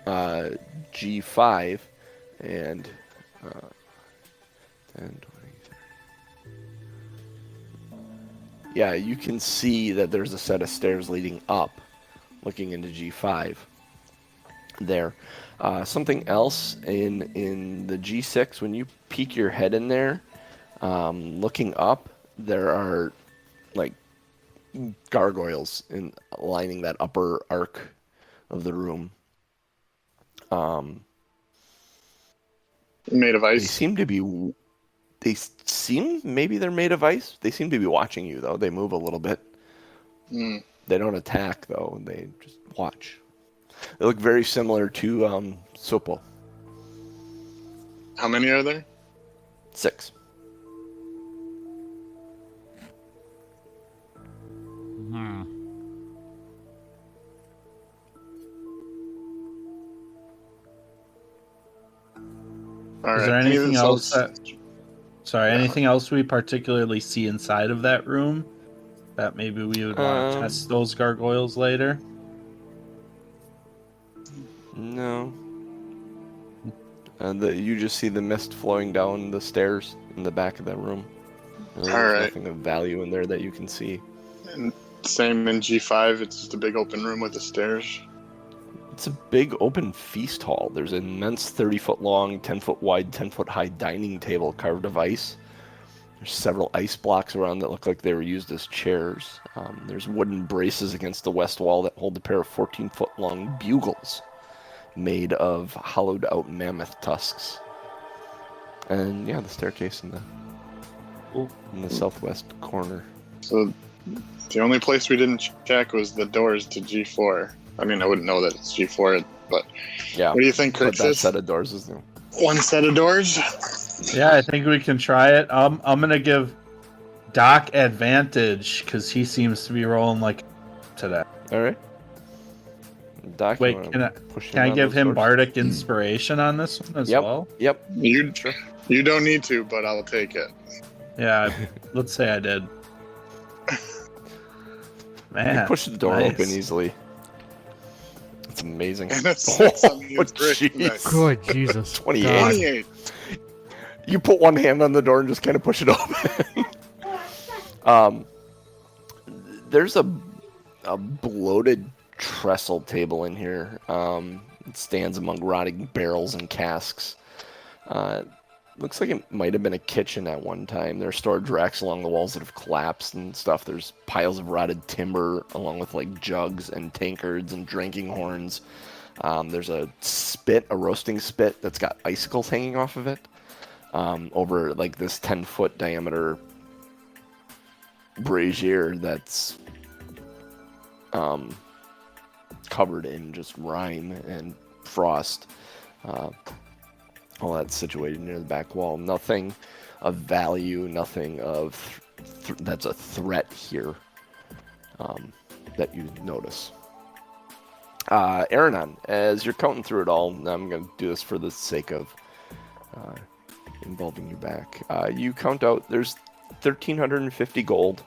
G5 and 10, 20. Yeah, you can see that there's a set of stairs leading up, looking into G5 there. Something else in the G6, when you peek your head in there, looking up, there are like gargoyles lining that upper arc of the room. Made of ice. Maybe they're made of ice. They seem to be watching you, though. They move a little bit. They don't attack, though. They just watch. They look very similar to Sopo. How many are there? 6. All Is there right. anything else anything else we particularly see inside of that room that maybe we would want to test those gargoyles later? No. You just see the mist flowing down the stairs in the back of that room. There's nothing of value in there that you can see. And same in G5, it's just a big open room with the stairs. It's a big open feast hall. There's an immense 30-foot long, 10-foot wide, 10-foot high dining table carved of ice. There's several ice blocks around that look like they were used as chairs. There's wooden braces against the west wall that hold a pair of 14-foot long bugles made of hollowed out mammoth tusks. And yeah, the staircase in the southwest corner. So the only place we didn't check was the doors to G4. I mean, I wouldn't know that it's G4, but yeah. What do you think, Chris? That set of doors is new. One set of doors? Yeah, I think we can try it. I'm gonna give Doc advantage because he seems to be rolling like today. All right. Doc, wait, can I give him bardic inspiration on this one as well? Yep. You don't need to, but I'll take it. Yeah, let's say I did. Man, you push the door open easily. It's amazing. And that's jeez. Good Jesus. 28. You put one hand on the door and just kind of push it open. There's a bloated trestle table in here. It stands among rotting barrels and casks. Looks like it might have been a kitchen at one time. There are storage racks along the walls that have collapsed and stuff. There's piles of rotted timber along with like jugs and tankards and drinking horns. There's a roasting spit that's got icicles hanging off of it over like this 10-foot diameter brazier that's covered in just rime and frost. All that's situated near the back wall. Nothing of value, nothing of that's a threat here that you notice. Aronan, as you're counting through it all, I'm going to do this for the sake of involving you back. You count out, there's 1,350 gold,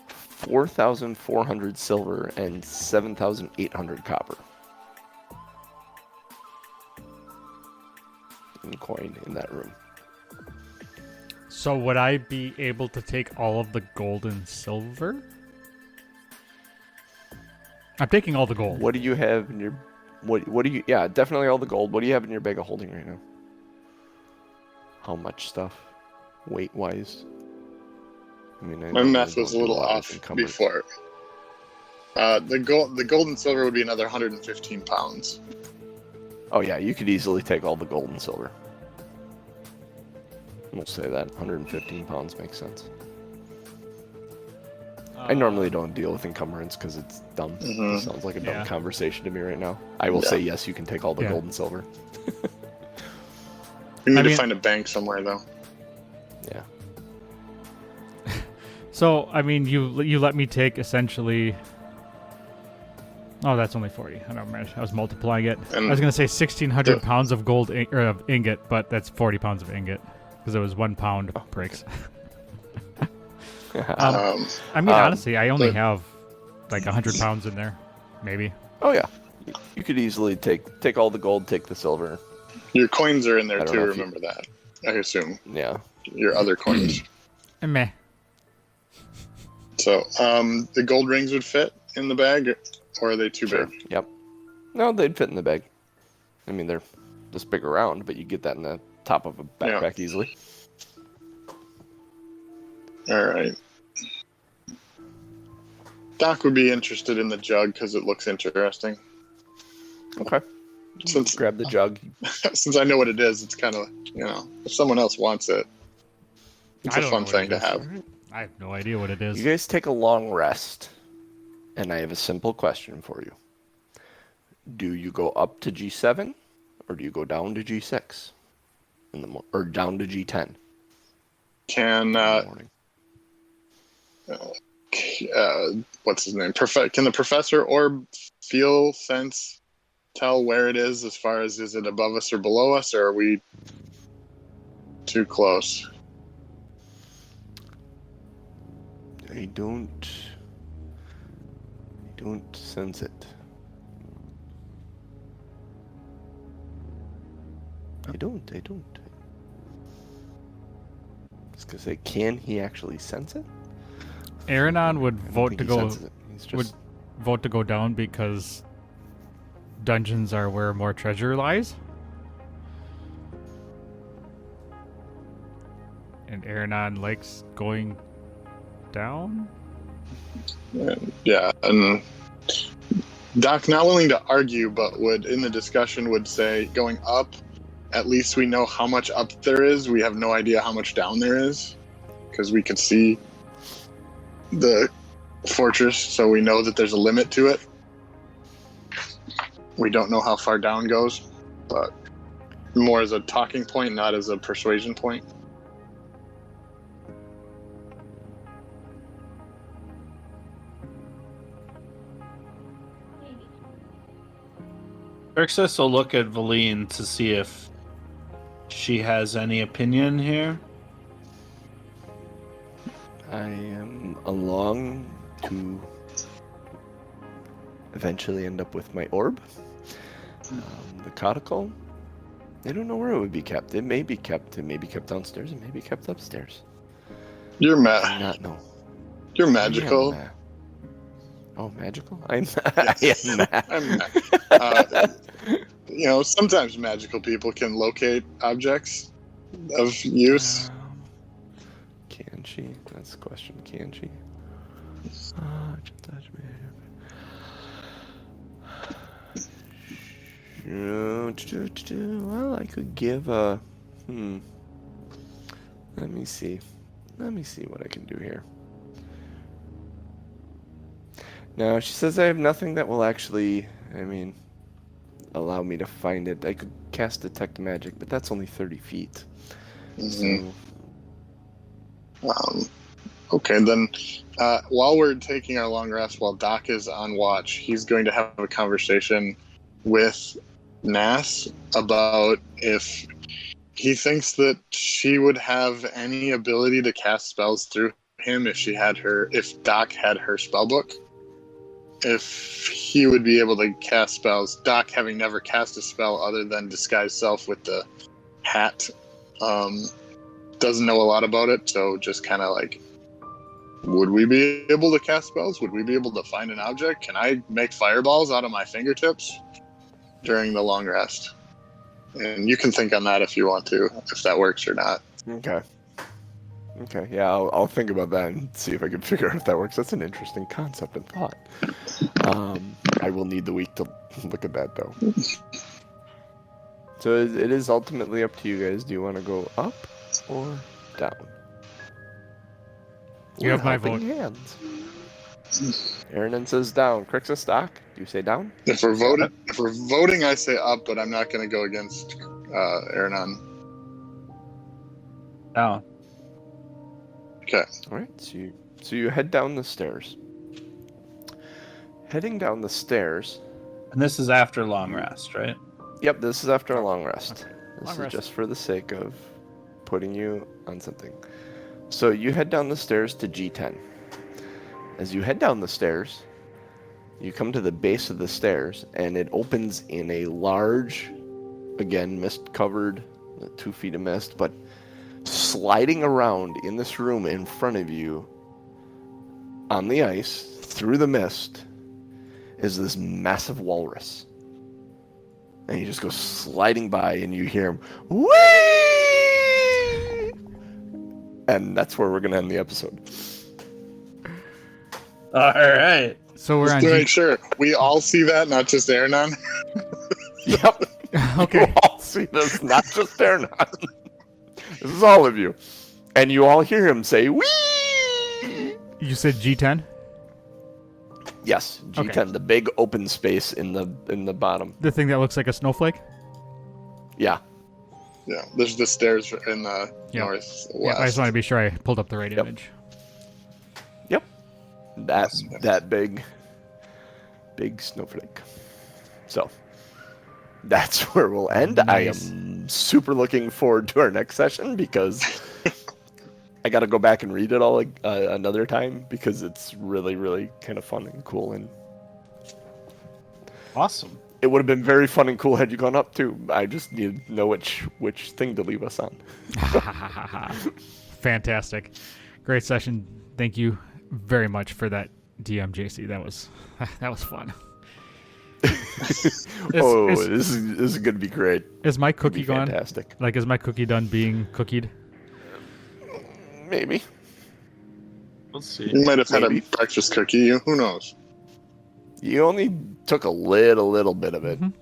4,400 silver, and 7,800 copper. In coin in that room. So would I be able to take all of the gold and silver? I'm taking all the gold. What do you have in your what do you yeah, definitely all the gold. What do you have in your bag of holding right now? How much stuff? Weight wise? I mean, my math was a little off before. The gold and silver would be another 115 pounds. Oh yeah, you could easily take all the gold and silver. We'll say that 115 pounds makes sense. I normally don't deal with encumbrance because it's dumb. Mm-hmm. It sounds like a dumb conversation to me right now. I will say yes, you can take all the gold and silver. We need to find a bank somewhere though. Yeah. So I mean, you let me take essentially. Oh, that's only 40. I don't remember. I was multiplying it. I was going to say 1,600 pounds of gold of ingot, but that's 40 pounds of ingot because it was 1 pound of bricks. I mean, honestly, I only have like 100 pounds in there, maybe. Oh yeah, you could easily take all the gold, take the silver. Your coins are in there too. Remember that. I assume. Yeah. Your other coins. Meh. So, the gold rings would fit in the bag. Or are they too big? Yep. No, they'd fit in the bag. I mean, they're just big around, but you get that in the top of a backpack easily. All right. Doc would be interested in the jug because it looks interesting. Okay. Since grab the jug. Since I know what it is, it's kind of, if someone else wants it, it's a fun thing to have. I have no idea what it is. You guys take a long rest. And I have a simple question for you. Do you go up to G7 or do you go down to G6 or down to G10? Can what's his name? Can the professor orb feel, sense tell where it is as far as is it above us or below us, or are we too close? I don't sense it. I don't. I was gonna say, can he actually sense it? Aronan would I don't vote think to he go senses it. He's just... would vote to go down because dungeons are where more treasure lies. And Aronan likes going down. Yeah, and Doc, not willing to argue, but would in the discussion would say going up. At least we know how much up there is. We have no idea how much down there is, because we could see the fortress, so we know that there's a limit to it. We don't know how far down goes, but more as a talking point, not as a persuasion point. Xerxes will look at Veleen to see if she has any opinion here. I am along to eventually end up with my orb. The codicle. I don't know where it would be kept. It may be kept downstairs. It may be kept upstairs. You're I do not know. You're magical. Oh, magical? I am Sometimes magical people can locate objects of use. Can she? That's the question. Can she? Well, I could give a... Let me see what I can do here. Now, she says I have nothing that will actually, allow me to find it. I could cast Detect Magic, but that's only 30 feet. Mm-hmm. Okay, then while we're taking our long rest, while Doc is on watch, he's going to have a conversation with Nass about if he thinks that she would have any ability to cast spells through him if Doc had her spell book. If he would be able to cast spells, Doc having never cast a spell other than Disguise Self with the hat, doesn't know a lot about it, so just kind of like, would we be able to cast spells? Would we be able to find an object? Can I make fireballs out of my fingertips during the long rest? And you can think on that if you want to, if that works or not. Okay, yeah, I'll think about that and see if I can figure out if that works. That's an interesting concept and thought. I will need the week to look at that, though. So it is ultimately up to you guys. Do you want to go up or down? You have my vote. Hands. Aronan says down. Crixus, Doc, do you say down? If we're voting, I say up, but I'm not going to go against Aronan. Down. Okay. All right. So you head down the stairs. Heading down the stairs. And this is after long rest, right? Yep, this is after a long rest. Okay. This is just for the sake of putting you on something. So you head down the stairs to G10. As you head down the stairs, you come to the base of the stairs, and it opens in a large, again, mist-covered, 2 feet of mist, but sliding around in this room in front of you on the ice, through the mist, is this massive walrus. And he just goes sliding by, and you hear him, whee! And that's where we're going to end the episode. All right. So we're just on. To make sure we all see that, not just Aronan. Yep. Okay. You all see this, not just Aronan. This is all of you. And you all hear him say, whee! You said G10? Yes, G10, Okay. the big open space in the bottom. The thing that looks like a snowflake? Yeah. Yeah, there's the stairs in the Yeah. northwest. Yeah, I just want to be sure I pulled up the right Yep. image. Yep. That big snowflake. So, that's where we'll end. Nice. I am super looking forward to our next session because I got to go back and read it all another time because it's really, really kind of fun and cool. And Awesome. it would have been very fun and cool had you gone up too. I just need to know which thing to leave us on. Fantastic. Great session. Thank you very much for that, DM JC. That was fun. This is going to be great. Is my cookie gone? Fantastic. Like, is my cookie done being cookied? Maybe. We'll see. You might have had Maybe. a breakfast cookie. Who knows? You only took a little bit of it. Mhm.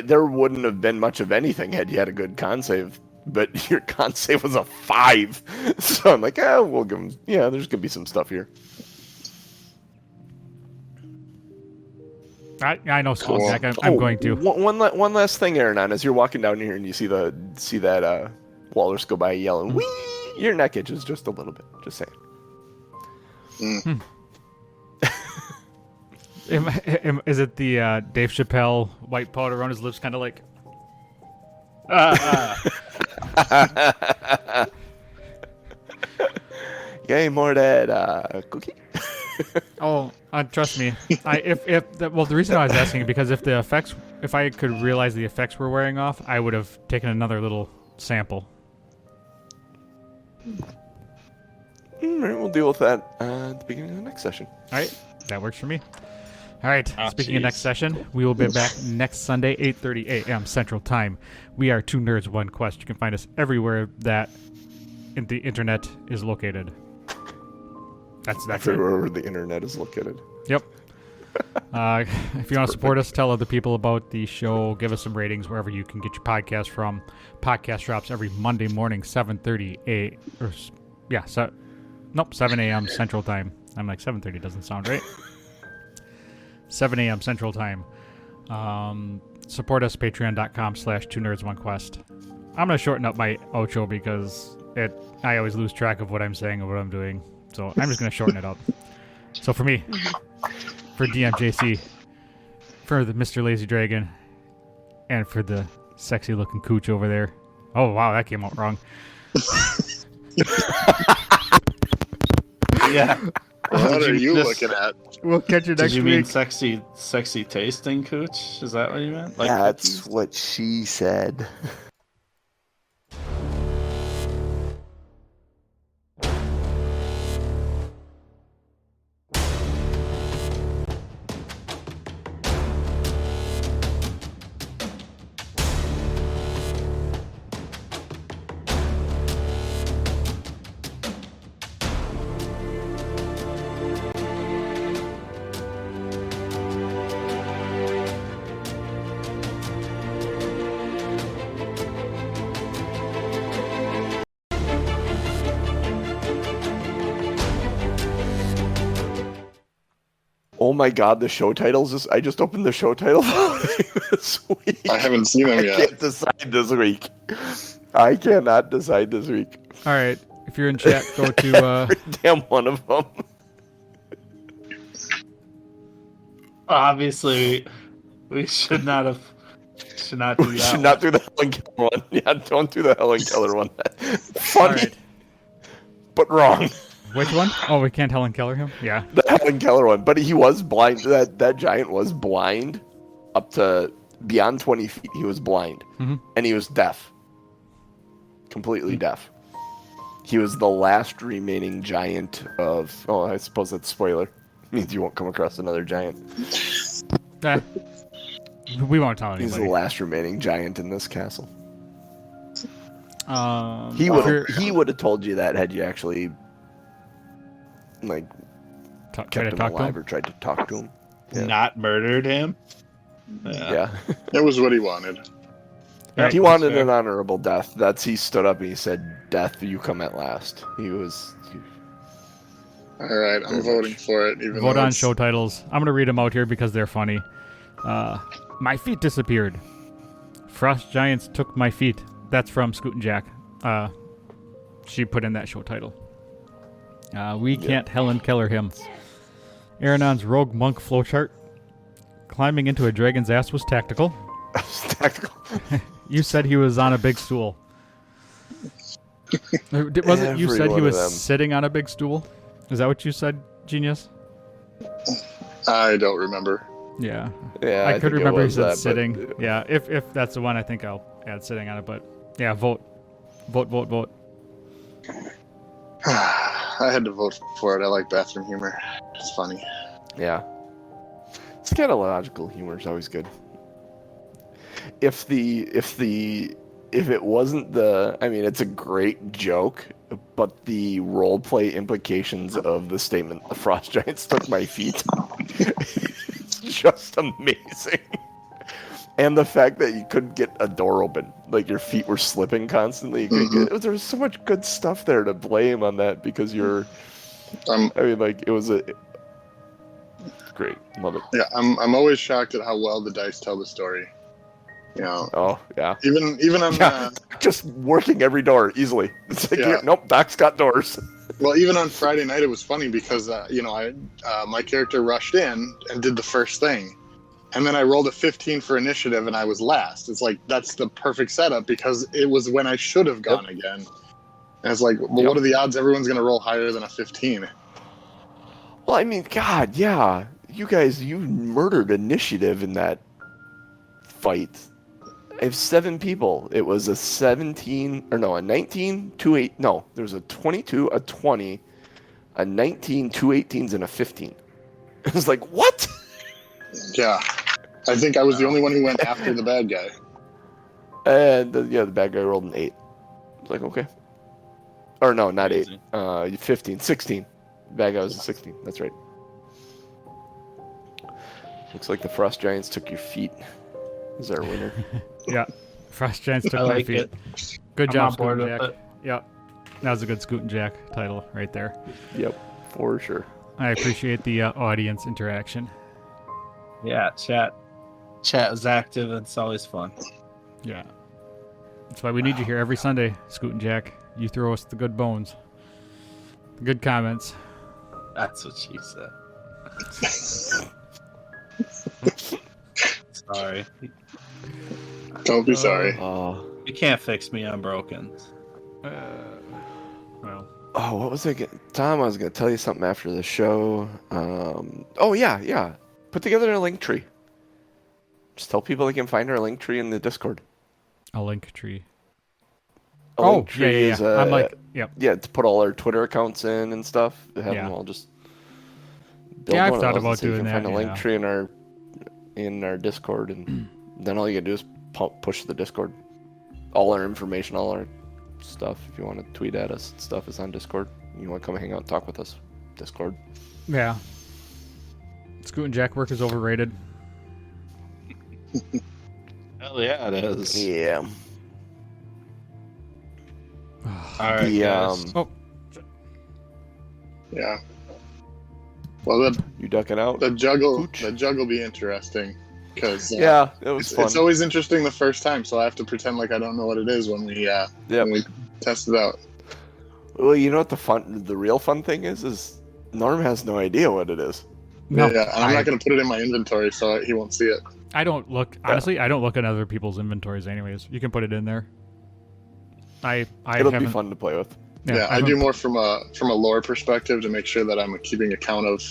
There wouldn't have been much of anything had you had a good con save, but your con save was a 5. So I'm like, we'll give him. Yeah, there's gonna be some stuff here. I know, Cool. Skulljack. I'm going to. One last thing, Aronan, as you're walking down here and you see that walrus go by yelling, "Wee!" Your neck itches just a little bit. Just saying. Is it the Dave Chappelle white powder on his lips, kind of like? Yay, more that cookie. Oh, trust me. The reason I was asking because if I could realize the effects were wearing off, I would have taken another little sample. All right, we'll deal with that at the beginning of the next session. All right, that works for me. All right, Oh, speaking of jeez. next session, we will be back next Sunday, 8:30 a.m. Central Time. We are Two Nerds, One Quest. You can find us everywhere that the internet is located. That's it. Everywhere the internet is located. Yep. If you want to support us, tell other people about the show. Give us some ratings wherever you can get your podcast from. Podcast drops every Monday morning, 7:30 7 a.m. Central Time. I'm like 7:30 doesn't sound right. 7 a.m. Central Time. Support us, patreon.com/2nerds1quest. I'm going to shorten up my outro because I always lose track of what I'm saying and what I'm doing. So I'm just going to shorten it up. So for me, for DMJC, for the Mr. Lazy Dragon, and for the sexy looking cooch over there. Oh, wow, that came out wrong. Yeah. What are you This- looking at? We'll catch you Did next you mean week. sexy tasting cooch? Is that what you meant? Like That's cookies? what she said. Oh my god, the show titles I just opened the show title this week. I haven't seen them I yet. can't decide this week. I cannot decide this week. All right. If you're in chat, go to... Every damn one of them. Obviously, we should not do that. We should not do the Helen Keller one. Yeah, don't do the Helen Keller one. Funny, right. but wrong. Which one? Oh, we can't Helen Keller him? Yeah. The Helen Keller one. But he was blind. That giant was blind up to beyond 20 feet. He was blind. Mhm. And he was deaf. Completely deaf. He was the last remaining giant of... Oh, I suppose that's a spoiler. Means you won't come across another giant. We won't tell He's the anybody. last remaining giant in this castle. He He would have told you that had you actually try kept to him talk to alive him. or tried to talk to him. Yeah. Not murdered him. Yeah. It was what he wanted. Right, He wanted fair. an honorable death. He stood up and he said, "Death, you come at last." He was. All right, I'm Very voting much. for it. Even Vote though on it's- show titles. I'm going to read them out here because they're funny. My feet disappeared. Frost giants took my feet. That's from Scoot and Jack. She put in that show title. We can't Helen Keller him. Aronon's rogue monk flowchart. Climbing into a dragon's ass was tactical. Tactical. You said he was on a big stool. Was it you Every said he one of was them. sitting on a big stool? Is that what you said, Genius? I don't remember. Yeah. Yeah, I could think it remember he was said that, but- sitting. Yeah, if that's the one, I think I'll add sitting on it. But yeah, vote. I had to vote for it. I like bathroom humor. It's funny. Yeah. Scatological humor is always good. If it wasn't I mean, it's a great joke, but the roleplay implications of the statement, the frost giants took my feet, it's just amazing. And the fact that you couldn't get a door open, like your feet were slipping constantly. There was so much good stuff there to blame on that because you're. I mean, like it was great, love it. Yeah, I'm always shocked at how well the dice tell the story. You know. Oh yeah. Even on just working every door easily. It's like Yeah. nope, Doc's got doors. well, even on Friday night, it was funny because my character rushed in and did the first thing. And then I rolled a 15 for initiative, and I was last. It's like, that's the perfect setup, because it was when I should have gone again. And it's like, well, what are the odds everyone's going to roll higher than a 15? Well, I mean, God, yeah. You guys, you murdered initiative in that fight. I have 7 people. It was a 19, 2 8. No, there was a 22, a 20, a 19, 2 18s, and a 15. It was like, what? Yeah. I think I was the only one who went after the bad guy. And the bad guy rolled an 8. It's like, okay. Or no, not 8. 15, 16. Bad guy was a 16. That's right. Looks like the Frost Giants took your feet. Is our winner. Yeah, Frost Giants took I my like feet. it. Good I'm job, on board Scoot with Jack. it. Yep, that was a good Scoot and Jack title right there. Yep, for sure. I appreciate the audience interaction. Yeah, chat is active. It's always fun. Yeah, that's why we need you here every Sunday, Scoot and Jack. You throw us the good bones, the good comments. That's what she said. Sorry. Don't be sorry. You can't fix me. I'm broken. Well, Oh, what was I getting? Tom, I was going to tell you something after the show. Oh, yeah. Put together a link tree. Just tell people they can find our link tree in the Discord. a link tree. A link tree is, I'm like, yep. yeah, to put all our Twitter accounts in and stuff. Have Yeah. them all just build Yeah, I've one of thought those, about so you doing can that, find a link yeah. tree in our Discord, and then all you gotta do is push the Discord. All our information, all our stuff. If you want to tweet at us, stuff is on Discord. You want to come hang out and talk with us, Discord. Yeah. Scoot and Jack work is overrated. Hell yeah, it is. Yeah. All right, The, guys. Yeah. Well, You ducking out? the juggle Pooch. be interesting, because Yeah, it was fun. it's always interesting the first time, so I have to pretend like I don't know what it is when we test it out. Well, you know what the real fun thing is Norm has no idea what it is. No, Yeah, and I'm not going to put it in my inventory, so he won't see it. I don't look. Honestly, I don't look at other people's inventories. Anyways, you can put it in there. I It'll be haven't- fun to play with. Yeah, I do more from a lore perspective to make sure that I'm keeping account of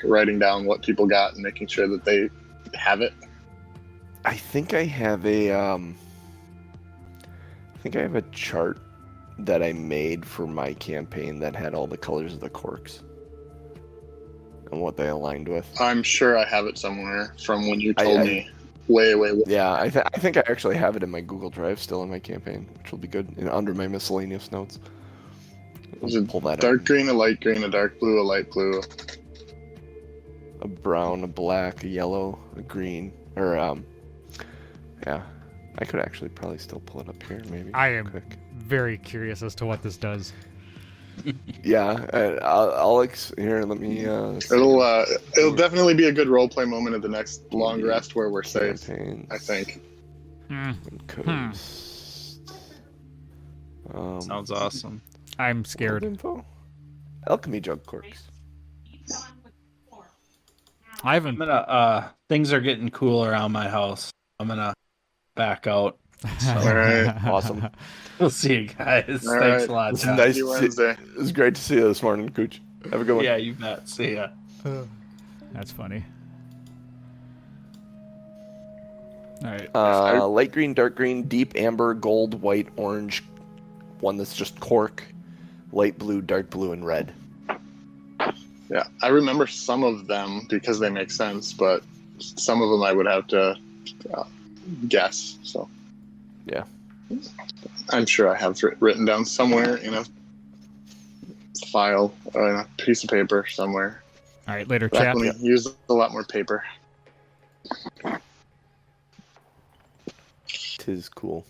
writing down what people got and making sure that they have it. I think I have a chart that I made for my campaign that had all the colors of the corks and what they aligned with. I'm sure I have it somewhere from when you told me way. Yeah, I think I actually have it in my Google Drive still in my campaign, which will be good. Under my miscellaneous notes. Was it Pull that dark up. green, a light green, a dark blue, a light blue? A brown, a black, a yellow, a green, or yeah. I could actually probably still pull it up here, maybe. I am quick. very curious as to what this does. Yeah, I'll here. Let me. It'll definitely be a good role play moment at the next long rest where we're safe. Campaigns. I think. And coast. Sounds awesome. I'm scared. Info. Alchemy jug corks. I haven't. I'm gonna. Things are getting cool around my house. I'm gonna back out. So All right. Awesome. we'll see you guys. All Thanks right. a lot, It's John. nice See you to see- Wednesday. It was great to see you this morning, Cooch. Have a good one. Yeah, you bet. See ya. That's funny. All right. Light green, dark green, deep amber, gold, white, orange. One that's just cork. Light blue, dark blue, and red. Yeah, I remember some of them because they make sense, but some of them I would have to guess. So Yeah. I'm sure I have written down somewhere in a file or in a piece of paper somewhere. All right. Later, Back chat. when we used a lot more paper. Tis cool.